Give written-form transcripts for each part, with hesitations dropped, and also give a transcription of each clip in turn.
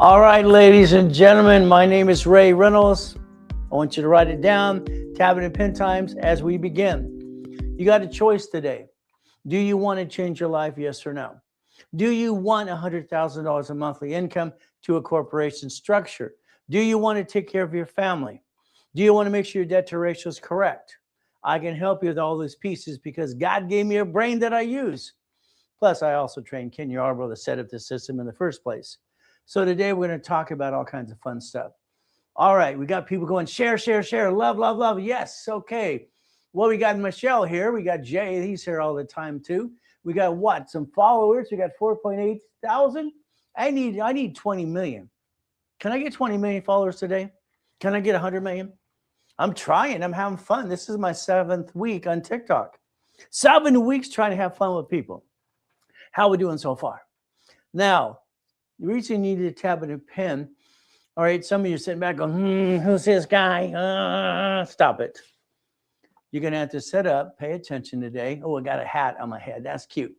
All right, ladies and gentlemen, my name is Ray Reynolds. I want you to write it down, tab it in pen times as we begin. You got a choice today. Do you want to change your life? Yes or no? Do you want $100,000 a monthly income to a corporation structure? Do you want to take care of your family? Do you want to make sure your debt to ratio is correct? I can help you with all those pieces because God gave me a brain that I use. Plus, I also trained Ken Yarbrough to set up the system in the first place. So today we're going to talk about all kinds of fun stuff. All right, we got people going share, share, share, love, love, love. Yes, okay. Well, we got Michelle here. We got Jay. He's here all the time too. We got what? Some followers. We got 4.8 thousand. I need 20 million. Can I get 20 million followers today? Can I get 100 million? I'm trying. I'm having fun. This is my 7th week on TikTok. 7 weeks trying to have fun with people. How are we doing so far? Now, the reason you need a tab and a pen. All right, some of you are sitting back going, who's this guy? Stop it. You're going to have to sit up, pay attention today. Oh, I got a hat on my head. That's cute.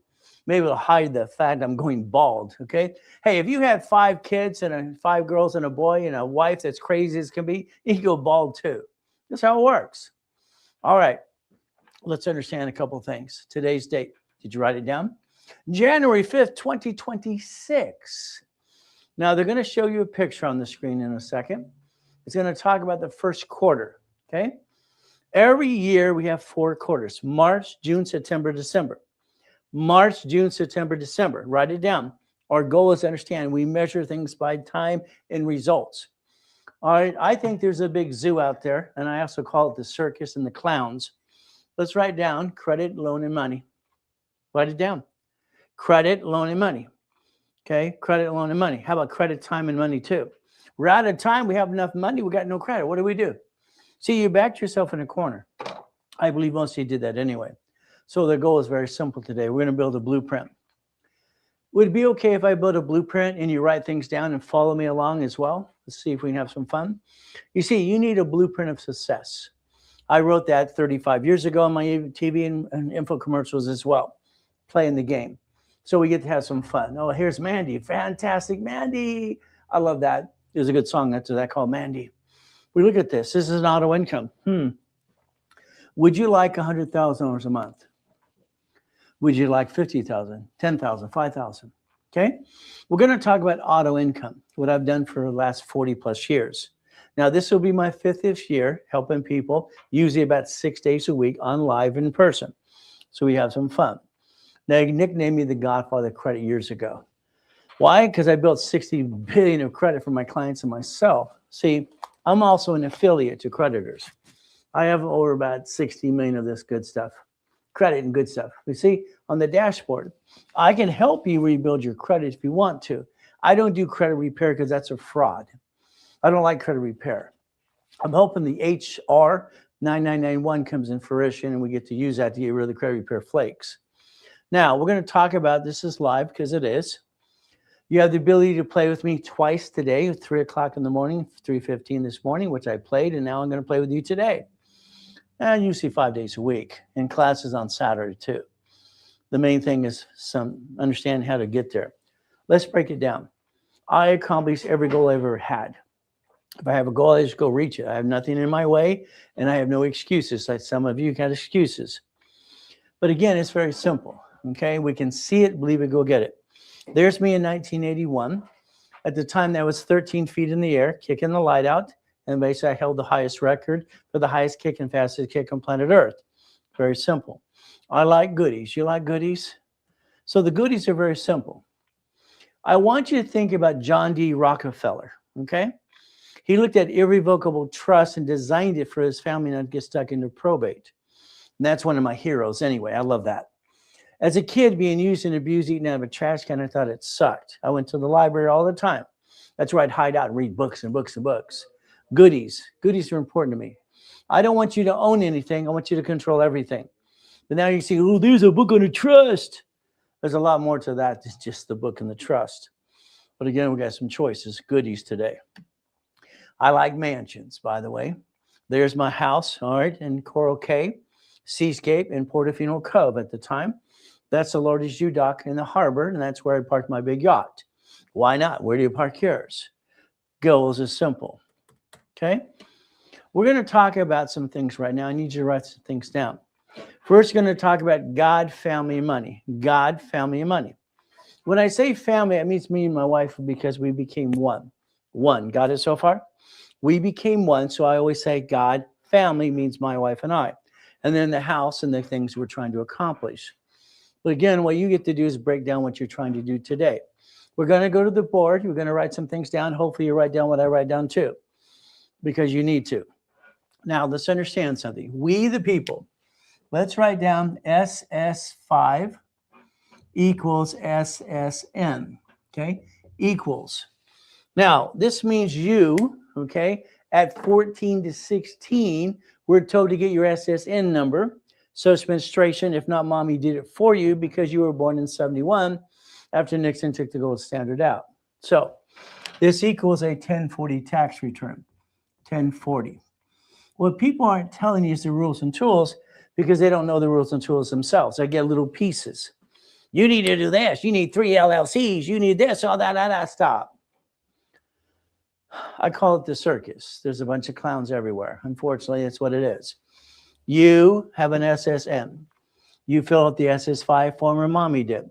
Maybe it'll hide the fact I'm going bald, okay? Hey, if you had 5 kids and 5 girls and a boy and a wife that's crazy as can be, you can go bald too. That's how it works. All right, let's understand a couple of things. Today's date. Did you write it down? January 5th, 2026. Now, they're going to show you a picture on the screen in a second. It's going to talk about the first quarter, okay? Every year we have 4 quarters: March, June, September, December. March, June, September, December. Write it down. Our goal is to understand we measure things by time and results. All right, I think there's a big zoo out there, and I also call it the circus and the clowns. Let's write down credit, loan, and money. Write it down. Credit, loan, and money. Okay, credit, loan, and money. How about credit, time, and money too? We're out of time. We have enough money. We got no credit. What do? See, you backed yourself in a corner. I believe most of you did that anyway. So the goal is very simple today. We're going to build a blueprint. Would it be okay if I build a blueprint and you write things down and follow me along as well? Let's see if we can have some fun. You see, you need a blueprint of success. I wrote that 35 years ago on my TV and info commercials as well, playing the game. So we get to have some fun. Oh, here's Mandy. Fantastic, Mandy. I love that. There's a good song after that called Mandy. We look at this. This is an auto income. Would you like $100,000 a month? Would you like 50,000, 10,000, 5,000? Okay. We're going to talk about auto income, what I've done for the last 40 plus years. Now, this will be my 5th year helping people, usually about 6 days a week on live in person. So we have some fun. They nicknamed me the Godfather of Credit years ago. Why? Because I built 60 billion of credit for my clients and myself. See, I'm also an affiliate to creditors. I have over about 60 million of this good stuff, credit and good stuff. You see, on the dashboard, I can help you rebuild your credit if you want to. I don't do credit repair because that's a fraud. I don't like credit repair. I'm hoping the HR 9991 comes in fruition and we get to use that to get rid of the credit repair flakes. Now, we're going to talk about, this is live because it is. You have the ability to play with me twice today at 3 o'clock in the morning, 3:15 this morning, which I played, and now I'm going to play with you today. And usually 5 days a week, and classes on Saturday too. The main thing is understanding how to get there. Let's break it down. I accomplish every goal I ever had. If I have a goal, I just go reach it. I have nothing in my way, and I have no excuses. Like some of you got excuses. But again, it's very simple. Okay, we can see it, believe it, go get it. There's me in 1981. At the time, that was 13 feet in the air, kicking the light out. And basically, I held the highest record for the highest kick and fastest kick on planet Earth. Very simple. I like goodies. You like goodies? So the goodies are very simple. I want you to think about John D. Rockefeller, okay? He looked at irrevocable trust and designed it for his family not to get stuck into probate. And that's one of my heroes anyway. I love that. As a kid, being used and abused, eaten out of a trash can, I thought it sucked. I went to the library all the time. That's where I'd hide out and read books and books and books. Goodies. Goodies are important to me. I don't want you to own anything. I want you to control everything. But now you see, oh, there's a book on a trust. There's a lot more to that than just the book and the trust. But again, we got some choices. Goodies today. I like mansions, by the way. There's my house, all right, in Coral Cay, Seascape, in Portofino Cove at the time. That's the Lourdes Dock in the harbor, and that's where I parked my big yacht. Why not? Where do you park yours? Goals is simple. Okay. We're going to talk about some things right now. I need you to write some things down. First, going to talk about God, family, and money. God, family, and money. When I say family, it means me and my wife because we became one. One. Got it so far? We became one. So I always say God, family means my wife and I. And then the house and the things we're trying to accomplish. But again, what you get to do is break down what you're trying to do today. We're going to go to the board. We're going to write some things down. Hopefully you write down what I write down too, because you need to. Now, let's understand something. We, the people, let's write down SS5 equals SSN, okay? Equals. Now, this means you, okay, at 14 to 16, we're told to get your SSN number. Social administration, if not mommy did it for you because you were born in 71 after Nixon took the gold standard out. So this equals a 1040 tax return, 1040. What people aren't telling you is the rules and tools because they don't know the rules and tools themselves. They get little pieces. You need to do this. You need 3 LLCs. You need this, all that. Stop. I call it the circus. There's a bunch of clowns everywhere. Unfortunately, it's what it is. You have an SSN. You fill out the SS5 form where mommy did.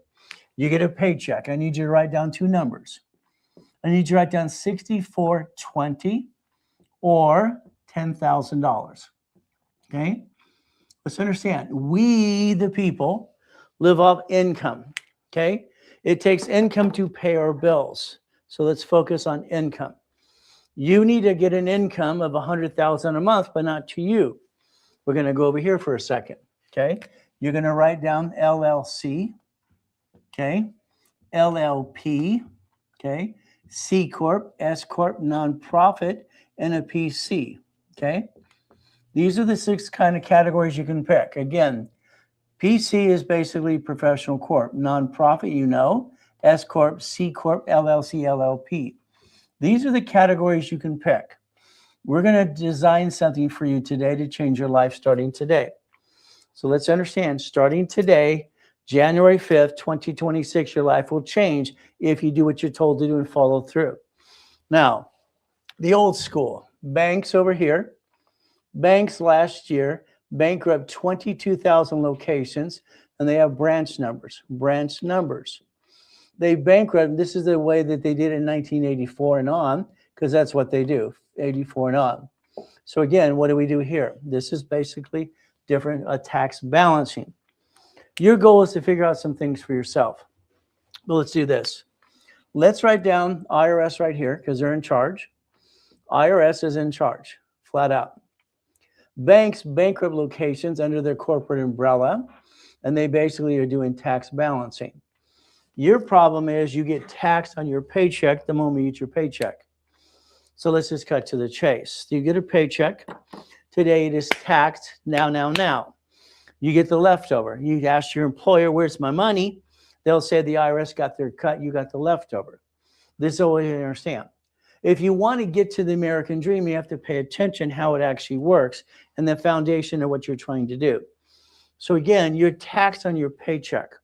You get a paycheck. I need you to write down 2 numbers. I need you to write down 6420 or $10,000. Okay? Let's understand. We, the people, live off income. Okay? It takes income to pay our bills. So let's focus on income. You need to get an income of $100,000 a month, but not to you. We're going to go over here for a second. Okay? You're going to write down LLC. Okay? LLP. Okay? C Corp, S Corp, nonprofit, and a PC. Okay? These are the 6 kind of categories you can pick. Again, PC is basically professional corp. Nonprofit, you know. S Corp, C Corp, LLC, LLP. These are the categories you can pick. We're going to design something for you today to change your life starting today. So let's understand, starting today, January 5th, 2026, your life will change if you do what you're told to do and follow through. Now, the old school, banks over here. Banks last year bankrupt 22,000 locations, and they have branch numbers. Branch numbers. They bankrupt. This is the way that they did in 1984 and on, because that's what they do, 84 and on. So again, what do we do here? This is basically different tax balancing. Your goal is to figure out some things for yourself. But let's do this. Let's write down IRS right here because they're in charge. IRS is in charge, flat out. Banks bankrupt locations under their corporate umbrella, and they basically are doing tax balancing. Your problem is you get taxed on your paycheck the moment you get your paycheck. So let's just cut to the chase. You get a paycheck. Today it is taxed now. You get the leftover. You ask your employer, where's my money? They'll say the IRS got their cut, you got the leftover. This is what you understand. If you want to get to the American dream, you have to pay attention how it actually works and the foundation of what you're trying to do. So again, you're taxed on your paycheck.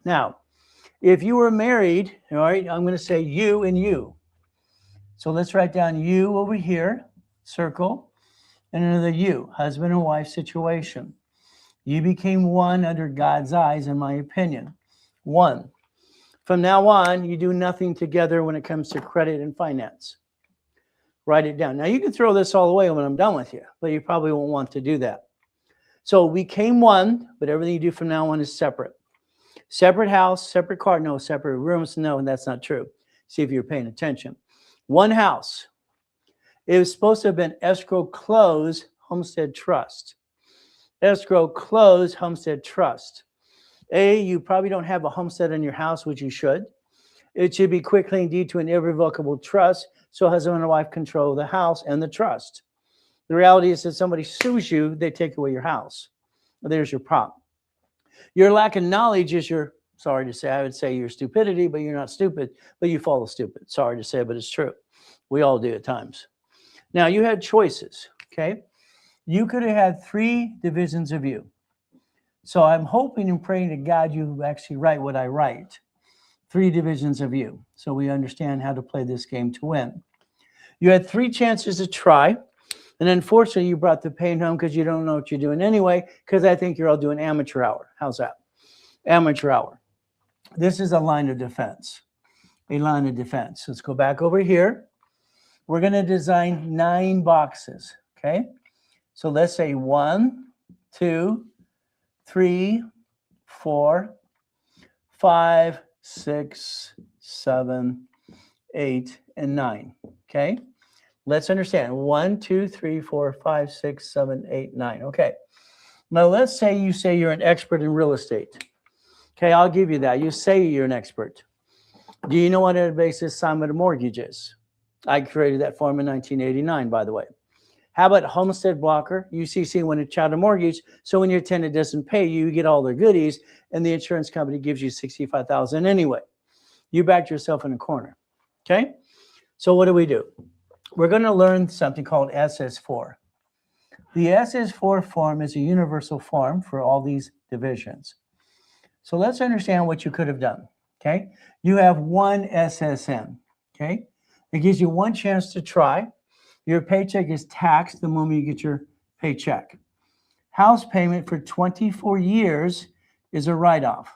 Now, if you were married, all right, I'm going to say you and you. So let's write down you over here, circle, and another you, husband and wife situation. You became one under God's eyes, in my opinion. One. From now on, you do nothing together when it comes to credit and finance. Write it down. Now, you can throw this all away when I'm done with you, but you probably won't want to do that. So we became one, but everything you do from now on is separate. Separate house, separate car, no. Separate rooms, no, and that's not true. See if you're paying attention. One house. It was supposed to have been escrow close, homestead trust. Escrow close, homestead trust. You probably don't have a homestead in your house, which you should. It should be quick claim deed to an irrevocable trust, so husband and wife control the house and the trust. The reality is that somebody sues you, they take away your house. There's your problem. Your lack of knowledge is your, sorry to say, I would say your stupidity, but you're not stupid, but you follow stupid. Sorry to say, but it's true. We all do at times. Now, you had choices, okay? You could have had 3 divisions of you. So I'm hoping and praying to God you actually write what I write. 3 divisions of you. So we understand how to play this game to win. You had 3 chances to try. And unfortunately, you brought the pain home because you don't know what you're doing anyway, because I think you're all doing amateur hour. How's that? Amateur hour. This is a line of defense. A line of defense. Let's go back over here. We're going to design 9 boxes. Okay. So let's say 1, 2, 3, 4, 5, 6, 7, 8, and 9. Okay. Let's understand 1, 2, 3, 4, 5, 6, 7, 8, 9. Okay. Now let's say you say you're an expert in real estate. Okay, I'll give you that. You say you're an expert. Do you know what a basis assignment of mortgage is? I created that form in 1989, by the way. How about homestead blocker, UCC when a child a mortgage? So when your tenant doesn't pay you, you get all their goodies, and the insurance company gives you $65,000 anyway. You backed yourself in a corner. Okay. So what do? We're going to learn something called SS4. The SS4 form is a universal form for all these divisions. So let's understand what you could have done. Okay. You have 1 SSN. Okay. It gives you 1 chance to try. Your paycheck is taxed the moment you get your paycheck. House payment for 24 years is a write-off.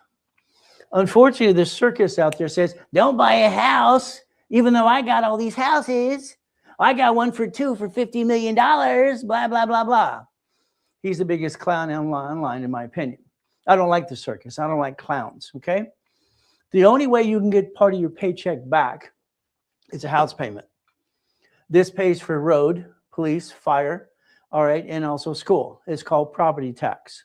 Unfortunately, the circus out there says, don't buy a house, even though I got all these houses. I got one for 2 for $50 million, blah, blah, blah, blah. He's the biggest clown online, in my opinion. I don't like the circus. I don't like clowns, okay? The only way you can get part of your paycheck back is a house payment. This pays for road, police, fire, all right, and also school. It's called property tax.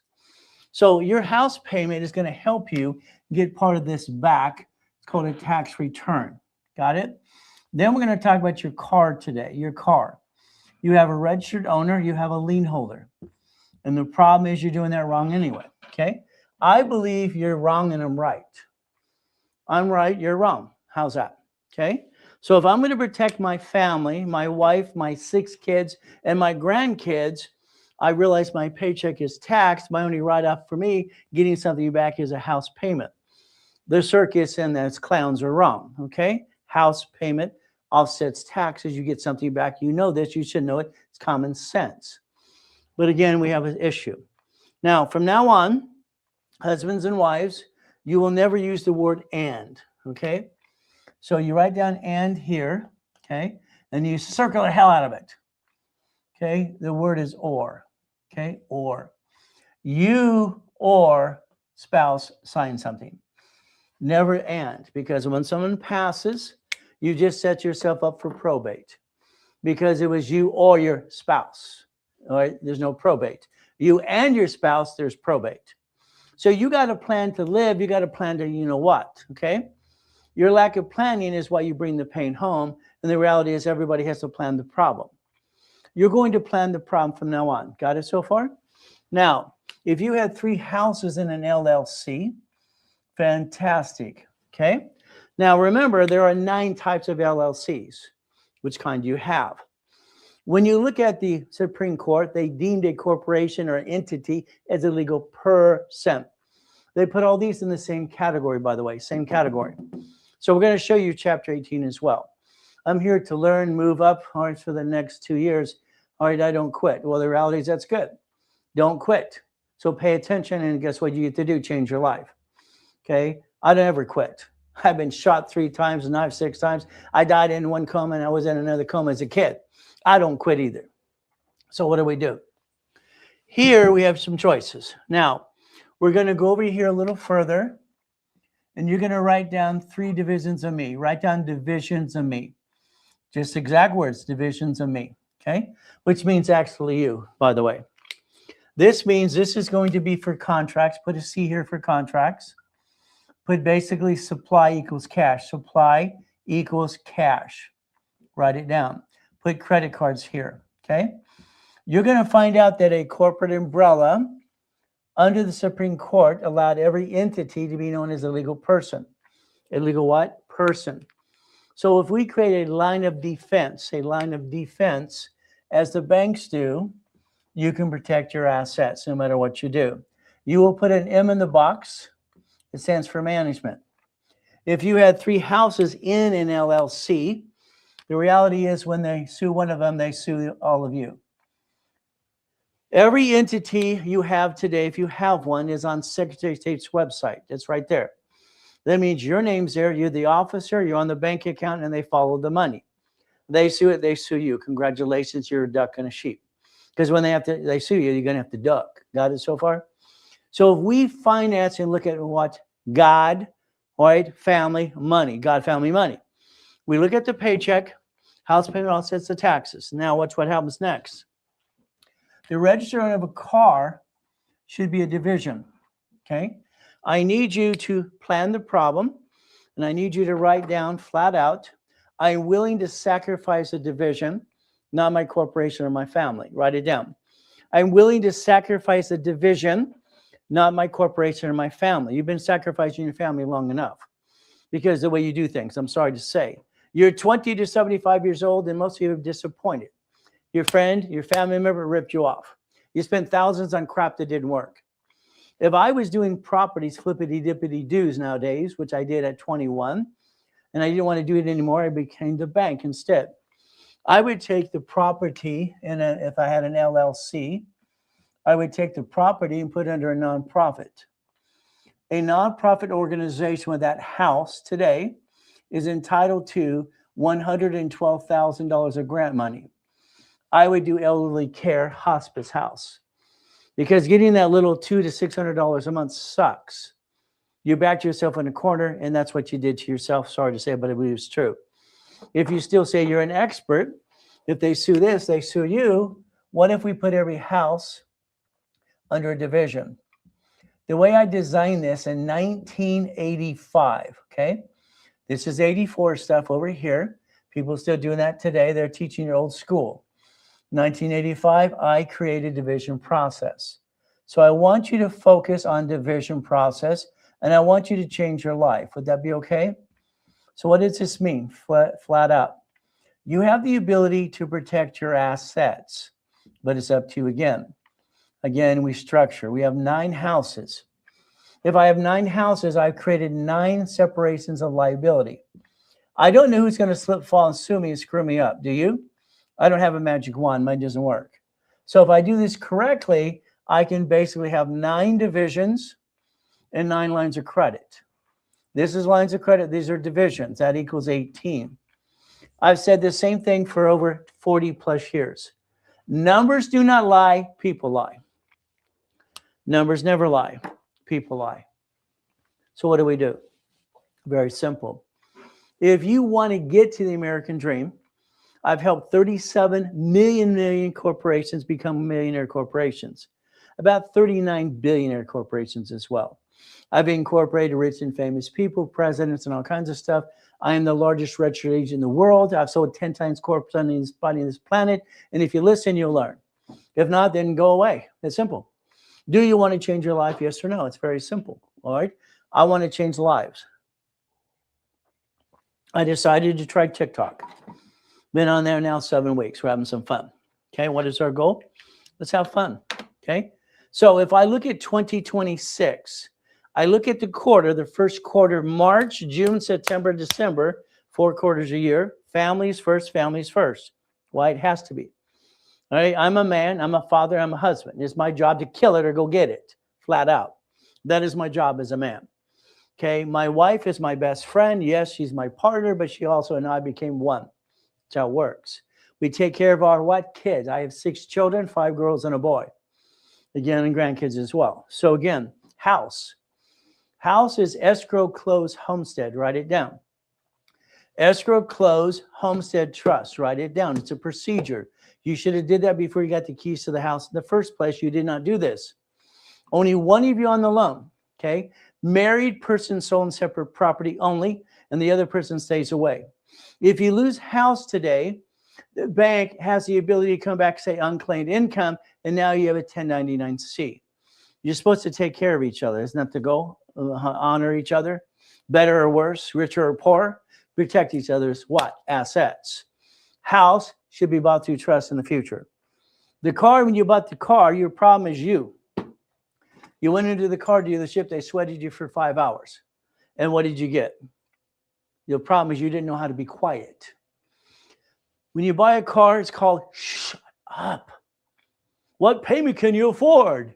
So your house payment is going to help you get part of this back. It's called a tax return. Got it? Then we're going to talk about your car today, your car. You have a registered owner, you have a lien holder. And the problem is you're doing that wrong anyway, okay? I believe you're wrong and I'm right. I'm right, you're wrong. How's that? Okay? So if I'm going to protect my family, my wife, my 6 kids, and my grandkids, I realize my paycheck is taxed. My only write-off for me getting something back is a house payment. The circus and those clowns are wrong, okay? House payment offsets taxes. You get something back. You know this. You should know it. It's common sense. But again, we have an issue. Now, from now on, husbands and wives, you will never use the word and, okay? So you write down and here, okay? And you circle the hell out of it, okay? The word is or, okay? Or. You or spouse sign something. Never and, because when someone passes, you just set yourself up for probate because it was you or your spouse. All right, there's no probate. You and your spouse, there's probate. So you got a plan to live. You got a plan to you know what, okay? Your lack of planning is why you bring the pain home. And the reality is everybody has to plan the problem. You're going to plan the problem from now on. Got it so far? Now, if you had 3 houses in an LLC, fantastic, okay? Now, remember, there are 9 types of LLCs. Which kind do you have? When you look at the Supreme Court, they deemed a corporation or an entity as a legal person. They put all these in the same category, by the way, same category. So we're going to show you Chapter 18 as well. I'm here to learn, move up, all right, for the next 2 years. All right, I don't quit. Well, the reality is that's good. Don't quit. So pay attention, and guess what you get to do? Change your life. Okay? I don't ever quit. I've been shot 3 times, knifed 6 times. I died in 1 coma, and I was in another coma as a kid. I don't quit either. So what do? Here we have some choices. Now, we're going to go over here a little further, and you're going to write down 3 divisions of me. Write down divisions of me. Just exact words, divisions of me. Okay? Which means actually you, by the way. This means this is going to be for contracts. Put a C here for contracts. Put basically supply equals cash. Supply equals cash. Write it down. Put credit cards here, okay? You're going to find out that a corporate umbrella under the Supreme Court allowed every entity to be known as a legal person. A legal what? Person. So if we create a line of defense, as the banks do, you can protect your assets no matter what you do. You will put an M in the box. It stands for management. If you had 3 houses in an LLC, the reality is when they sue one of them, they sue all of you. Every entity you have today, if you have one, is on Secretary of State's website. It's right there. That means your name's there, you're the officer, you're on the bank account, and they follow the money. They sue it, they sue you. Congratulations, you're a duck and a sheep. Because when they sue you, you're going to have to duck. Got it so far? So if we finance and look at what God, right, family, money, God, family, money. We look at the paycheck, house payment offsets the taxes. Now watch what happens next. The registration of a car should be a division, okay? I need you to plan the problem, and I need you to write down flat out, I'm willing to sacrifice a division, not my corporation or my family. Write it down. I'm willing to sacrifice a division, not my corporation or my family. You've been sacrificing your family long enough because the way you do things, I'm sorry to say. You're 20 to 75 years old, and most of you are disappointed. Your friend, your family member ripped you off. You spent thousands on crap that didn't work. If I was doing properties flippity-dippity-doos nowadays, which I did at 21, and I didn't want to do it anymore, I became the bank instead. I would take the property, if I had an LLC, I would take the property and put it under a nonprofit. A nonprofit organization with that house today is entitled to $112,000 of grant money. I would do elderly care hospice house because getting that little $200 to $600 a month sucks. You backed yourself in a corner, and that's what you did to yourself. Sorry to say, but I believe it's true. If you still say you're an expert, if they sue this, they sue you. What if we put every house under a division? The way I designed this in 1985, okay? This is 84 stuff over here. People still doing that today. They're teaching your old school. 1985, I created division process. So I want you to focus on division process, and I want you to change your life. Would that be okay? So what does this mean? Flat out. You have the ability to protect your assets, but it's up to you again. Again, we structure. We have 9 houses. If I have 9 houses, I've created 9 separations of liability. I don't know who's going to slip, fall, and sue me and screw me up. Do you? I don't have a magic wand. Mine doesn't work. So if I do this correctly, I can basically have 9 divisions and 9 lines of credit. This is lines of credit. These are divisions. That equals 18. I've said the same thing for over 40 plus years. Numbers do not lie. People lie. Numbers never lie. People lie. So what do? Very simple. If you want to get to the American dream, I've helped 37 million corporations become millionaire corporations. About 39 billionaire corporations as well. I've incorporated rich and famous people, presidents, and all kinds of stuff. I am the largest registered agent in the world. I've sold 10 times corporate on this body on this planet. And if you listen, you'll learn. If not, then go away. It's simple. Do you want to change your life? Yes or no? It's very simple. All right. I want to change lives. I decided to try TikTok. Been on there now 7 weeks. We're having some fun. Okay. What is our goal? Let's have fun. Okay. So if I look at 2026, I look at the quarter, the first quarter, March, June, September, December, 4 quarters a year. Families first, families first. Why? It has to be. All right. I'm a man. I'm a father. I'm a husband. It's my job to kill it or go get it. Flat out. That is my job as a man. Okay. My wife is my best friend. Yes, she's my partner, but she also and I became one. That's how it works. We take care of our what? Kids. I have 6 children, 5 girls and a boy. Again, and grandkids as well. So again, house. House is escrow, close, homestead. Write it down. Escrow, close, homestead, trust. Write it down. It's a procedure. You should have did that before you got the keys to the house in the first place. You did not do this. Only one of you on the loan. Okay. Married person sold separate property only, and the other person stays away. If you lose house today, the bank has the ability to come back and say unclaimed income, and now you have a 1099-C. You're supposed to take care of each other. Isn't that the goal? Honor each other, better or worse, richer or poor, protect each other's what? Assets. House should be bought through trust in the future. The car, when you bought the car, your problem is you. You went into the car dealership, they sweated you for 5 hours. And what did you get? The problem is you didn't know how to be quiet. When you buy a car, it's called shut up. What payment can you afford?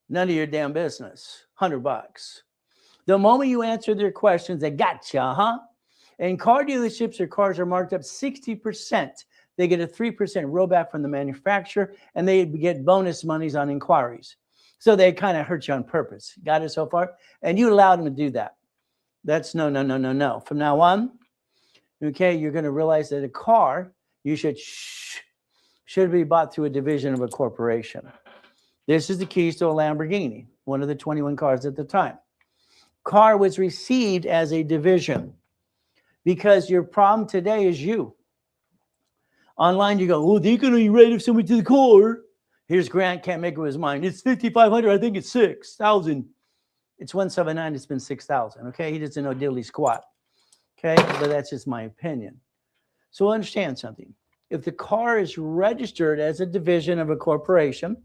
None of your damn business. $100. The moment you answer their questions, they gotcha, huh? In car dealerships, their cars are marked up 60%. They get a 3% rollback from the manufacturer, and they get bonus monies on inquiries. So they kind of hurt you on purpose. Got it so far? And you allowed them to do that. That's no. From now on, okay, you're going to realize that a car, you should be bought through a division of a corporation. This is the keys to a Lamborghini, one of the 21 cars at the time. Car was received as a division because your problem today is you. Online, you go, oh, they're going to rate somebody to the car. Here's Grant, can't make up his mind. It's 5,500. I think it's 6,000. It's 179. It's been 6,000. Okay, he doesn't know diddly squat. Okay, but that's just my opinion. So understand something. If the car is registered as a division of a corporation,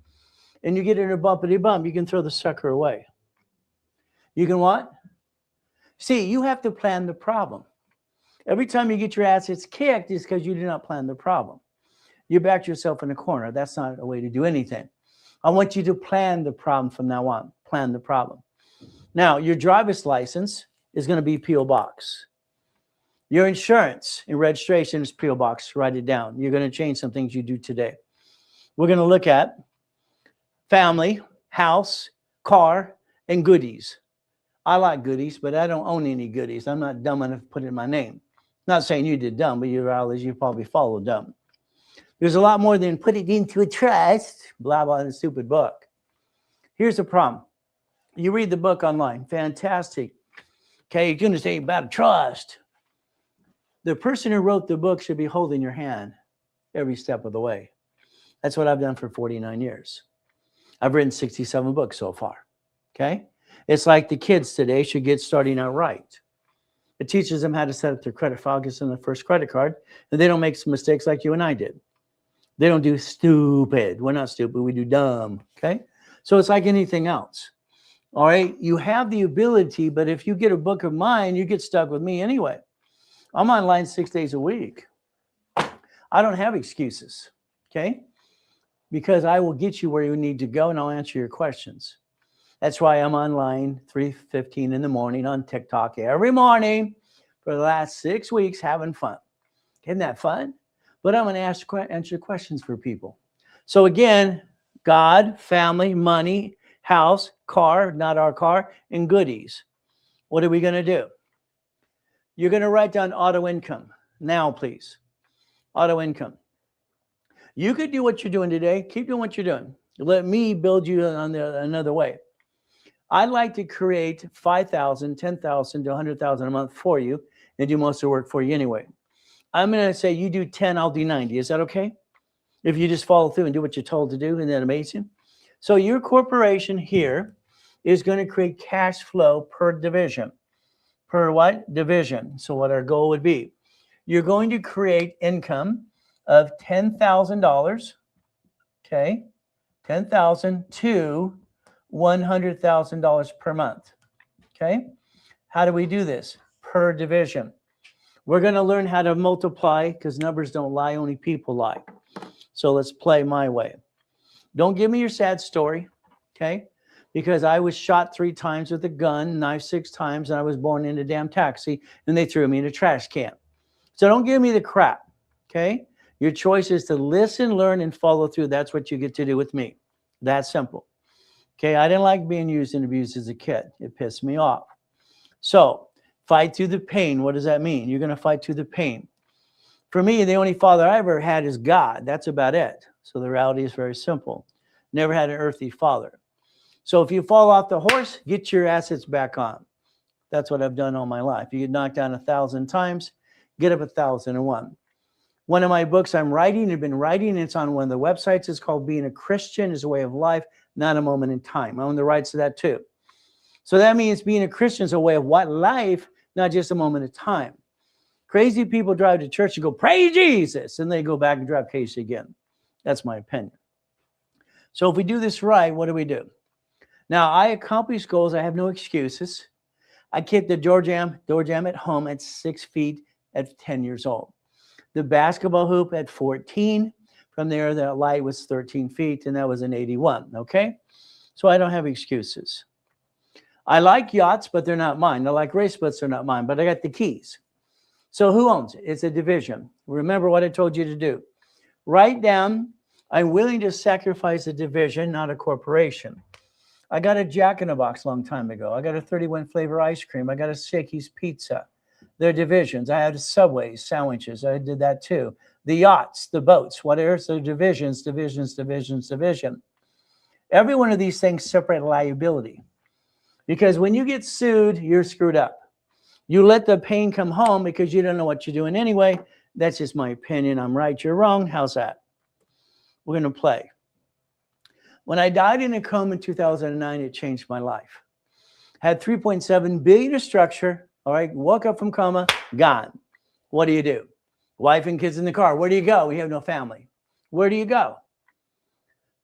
and you get in a bumpity bump, you can throw the sucker away. You can what? See, you have to plan the problem. Every time you get your assets kicked, it's because you did not plan the problem. You backed yourself in a corner. That's not a way to do anything. I want you to plan the problem from now on. Plan the problem. Now, your driver's license is going to be P.O. Box. Your insurance and registration is P.O. Box. Write it down. You're going to change some things you do today. We're going to look at family, house, car, and goodies. I like goodies, but I don't own any goodies. I'm not dumb enough to put it in my name. Not saying you did dumb, but you probably follow dumb. There's a lot more than put it into a trust, blah, blah, in a stupid book. Here's the problem. You read the book online. Fantastic. Okay, you're going to say about trust. The person who wrote the book should be holding your hand every step of the way. That's what I've done for 49 years. I've written 67 books so far. Okay? It's like the kids today should get starting out right. It teaches them how to set up their credit file, gets them the first credit card, and they don't make some mistakes like you and I did. They don't do stupid. We're not stupid. We do dumb. Okay? So it's like anything else. All right? You have the ability, but if you get a book of mine, you get stuck with me anyway. I'm online 6 days a week. I don't have excuses. Okay? Because I will get you where you need to go, and I'll answer your questions. That's why I'm online 3:15 in the morning on TikTok every morning for the last 6 weeks having fun. Isn't that fun? But I'm going to answer questions for people. So again, God, family, money, house, car, not our car, and goodies. What are we going to do? You're going to write down auto income. Now, please. Auto income. You could do what you're doing today. Keep doing what you're doing. Let me build you on another way. I'd like to create 5,000, 10,000 to 100,000 a month for you and do most of the work for you anyway. I'm going to say you do 10, I'll do 90. Is that okay? If you just follow through and do what you're told to do, isn't that amazing? So your corporation here is going to create cash flow per division. Per what? Division. So what our goal would be. You're going to create income of $10,000, okay? $10,000 to $100,000 per month, okay? How do we do this? Per division. We're going to learn how to multiply because numbers don't lie, only people lie. So let's play my way. Don't give me your sad story, okay? Because I was shot 3 times with a gun, knife 6 times, and I was born in a damn taxi, and they threw me in a trash can. So don't give me the crap, okay? Your choice is to listen, learn, and follow through. That's what you get to do with me. That's simple. Okay, I didn't like being used and abused as a kid. It pissed me off. So, fight through the pain. What does that mean? You're going to fight through the pain. For me, the only father I ever had is God. That's about it. So the reality is very simple. Never had an earthly father. So if you fall off the horse, get your assets back on. That's what I've done all my life. You get knocked down 1,000 times, get up 1,001. One of my books I'm writing, I've been writing, it's on one of the websites. It's called Being a Christian is a Way of Life, Not a Moment in Time. I own the rights to that too. So that means being a Christian is a way of what? Life, not just a moment of time. Crazy people drive to church and go, praise Jesus, and they go back and drive crazy again. That's my opinion. So if we do this right, what do we do? Now, I accomplish goals. I have no excuses. I kicked the door jam at home at 6 feet at 10 years old. The basketball hoop at 14. From there, the light was 13 feet, and that was an 81, okay? So I don't have excuses. I like yachts, but they're not mine. I like race boats, they're not mine, but I got the keys. So who owns it? It's a division. Remember what I told you to do. Write down, I'm willing to sacrifice a division, not a corporation. I got a Jack in the Box a long time ago. I got a 31 flavor ice cream. I got a Shakey's pizza. They're divisions. I had Subway's sandwiches. I did that too. The yachts, the boats, whatever. So divisions. Every one of these things separate liability. Because when you get sued, you're screwed up. You let the pain come home because you don't know what you're doing anyway. That's just my opinion. I'm right, you're wrong. How's that? We're going to play. When I died in a coma in 2009, it changed my life. Had 3.7 billion of structure. All right, woke up from coma, gone. What do you do? Wife and kids in the car. Where do you go? We have no family. Where do you go?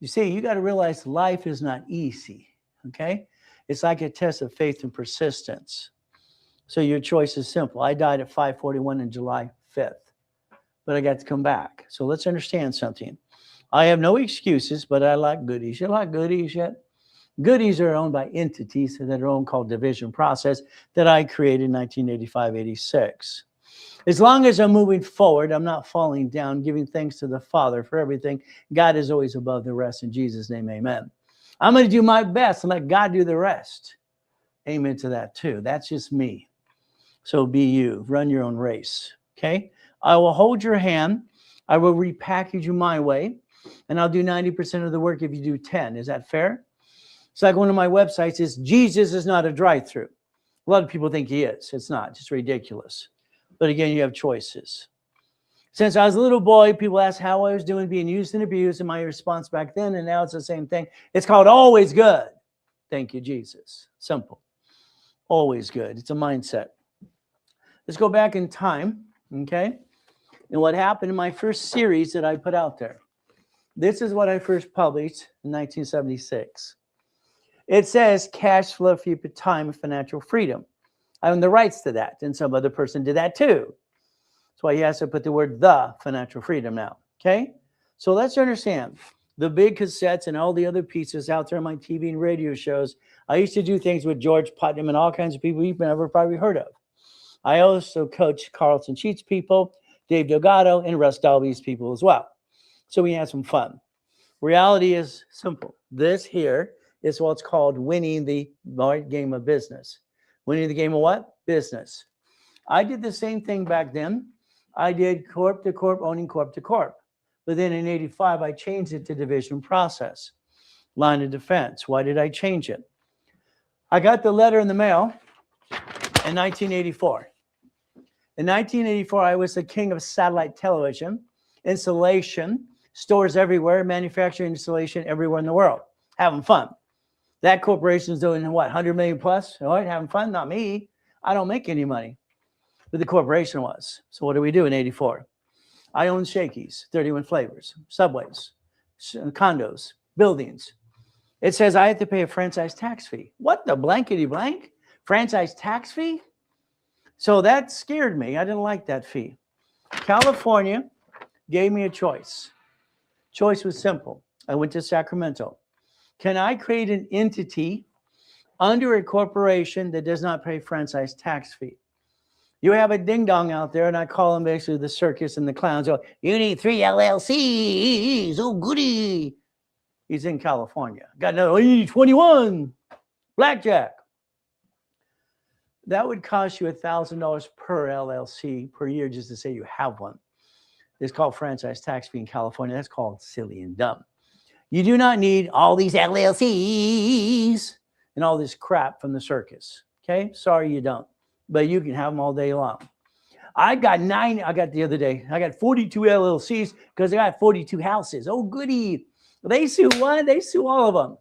You see, you got to realize life is not easy, okay? It's like a test of faith and persistence. So your choice is simple. I died at 5:41 on July 5th, but I got to come back. So let's understand something. I have no excuses, but I like goodies. You like goodies yet? Goodies are owned by entities that are owned called division process that I created in 1985-86. As long as I'm moving forward, I'm not falling down, giving thanks to the Father for everything. God is always above the rest. In Jesus' name, amen. I'm going to do my best and let God do the rest. Amen to that too. That's just me. So be you. Run your own race. Okay? I will hold your hand. I will repackage you my way. And I'll do 90% of the work if you do 10. Is that fair? It's like one of my websites is, Jesus is not a drive-through. A lot of people think he is. It's not. It's ridiculous. But again, you have choices. Since I was a little boy, people asked how I was doing being used and abused, and my response back then, and now it's the same thing. It's called always good. Thank you, Jesus. Simple. Always good. It's a mindset. Let's go back in time, okay? And what happened in my first series that I put out there. This is what I first published in 1976. It says cash flow for time and financial freedom. I own the rights to that, and some other person did that too. That's why he has to put the word the financial freedom now, okay? So let's understand the big cassettes and all the other pieces out there on my TV and radio shows. I used to do things with George Putnam and all kinds of people you've never probably heard of. I also coached Carlton Sheets people, Dave Delgado, and Russ Dalby's people as well. So we had some fun. Reality is simple. This here is what's called winning the game of business. Winning the game of what? Business. I did the same thing back then. I did corp to corp, owning corp to corp. But then in 85, I changed it to division process, line of defense. Why did I change it? I got the letter in the mail in 1984. In 1984, I was the king of satellite television, installation, stores everywhere, manufacturing, installation everywhere in the world, having fun. That corporation's doing what, 100 million plus? All right, having fun? Not me. I don't make any money. But the corporation was. So what do we do in 84? I own Shakey's, 31 flavors, Subways, condos, buildings. It says I have to pay a franchise tax fee. What the blankety blank? Franchise tax fee? So that scared me. I didn't like that fee. California gave me a choice. Choice was simple. I went to Sacramento. Can I create an entity under a corporation that does not pay franchise tax fee? You have a ding-dong out there, and I call them basically the circus and the clowns. Oh, you need 3 LLCs. Oh, goody. He's in California. Got another, you need 21. Blackjack. That would cost you $1,000 per LLC per year just to say you have one. It's called franchise tax fee in California. That's called silly and dumb. You do not need all these LLCs and all this crap from the circus. Okay? Sorry you don't. But you can have them all day long. I got the other day, I got 42 LLCs because I got 42 houses. Oh, goody. They sue one, they sue all of them.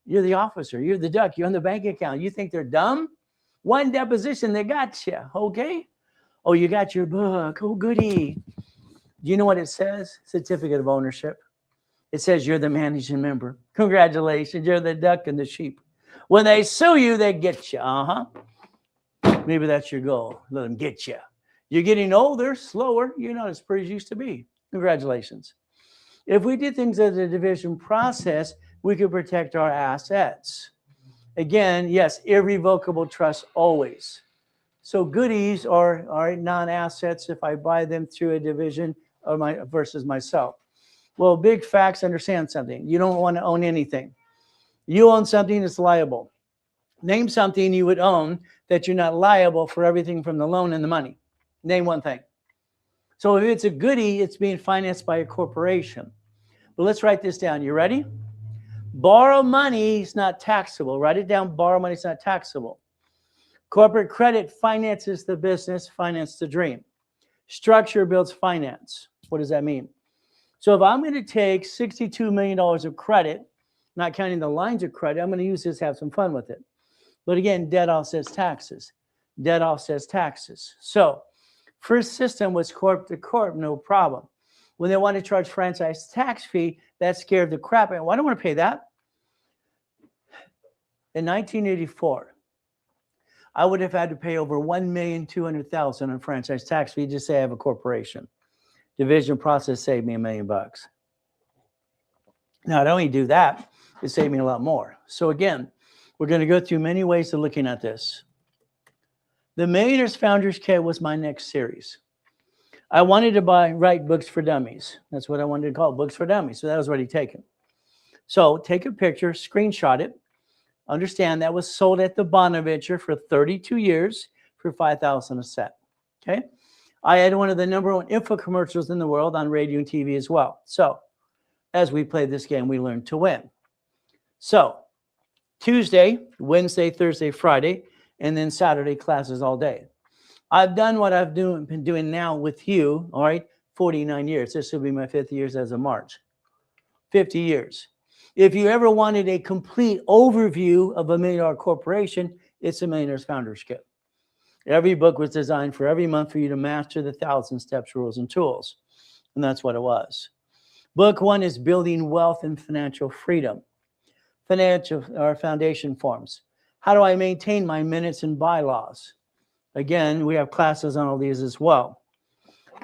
You're the officer. You're the duck. You're on the bank account. You think they're dumb? One deposition, they got you. Okay? Oh, you got your book. Oh, goody. Do you know what it says? Certificate of ownership. It says you're the managing member. Congratulations. You're the duck and the sheep. When they sue you, they get you. Maybe that's your goal. Let them get you. You're getting older, slower. You're not as pretty as you used to be. Congratulations. If we did things as a division process, we could protect our assets. Again, yes, irrevocable trust always. So goodies are non-assets if I buy them through a division of versus myself. Well, big facts, understand something. You don't want to own anything. You own something that's liable. Name something you would own that you're not liable for everything from the loan and the money. Name one thing. So if it's a goodie, it's being financed by a corporation. But let's write this down. You ready? Borrow money is not taxable. Write it down. Borrow money is not taxable. Corporate credit finances the business, finance the dream. Structure builds finance. What does that mean? So if I'm going to take $62 million of credit, not counting the lines of credit, I'm going to use this to have some fun with it. But again, debt offsets taxes. Debt offsets taxes. So first system was corp to corp, no problem. When they want to charge franchise tax fee, that scared the crap out. Well, I don't want to pay that. In 1984, I would have had to pay over $1,200,000 on franchise tax fee just say I have a corporation. Division process saved me $1 million. Now, not only do that, it saved me a lot more. So again, we're going to go through many ways of looking at this. The Millionaires Founders Kit was my next series. I wanted to write books for dummies. That's what I wanted to call it, books for dummies. So that was already taken. So take a picture, screenshot it. Understand that was sold at the Bonaventure for 32 years for $5,000 a set. Okay. I had one of the #1 info commercials in the world on radio and TV as well. So as we played this game, we learned to win. So Tuesday, Wednesday, Thursday, Friday, and then Saturday classes all day. I've done what I've been doing now with you, all right, 49 years. This will be my 50 years as of March. 50 years. If you ever wanted a complete overview of a $1 million corporation, it's a Millionaires Founders Kit. Every book was designed for every month for you to master the 1,000 steps, rules, and tools. And that's what it was. Book 1 is Building Wealth and Financial Freedom. Foundation forms. How do I maintain my minutes and bylaws? Again, we have classes on all these as well.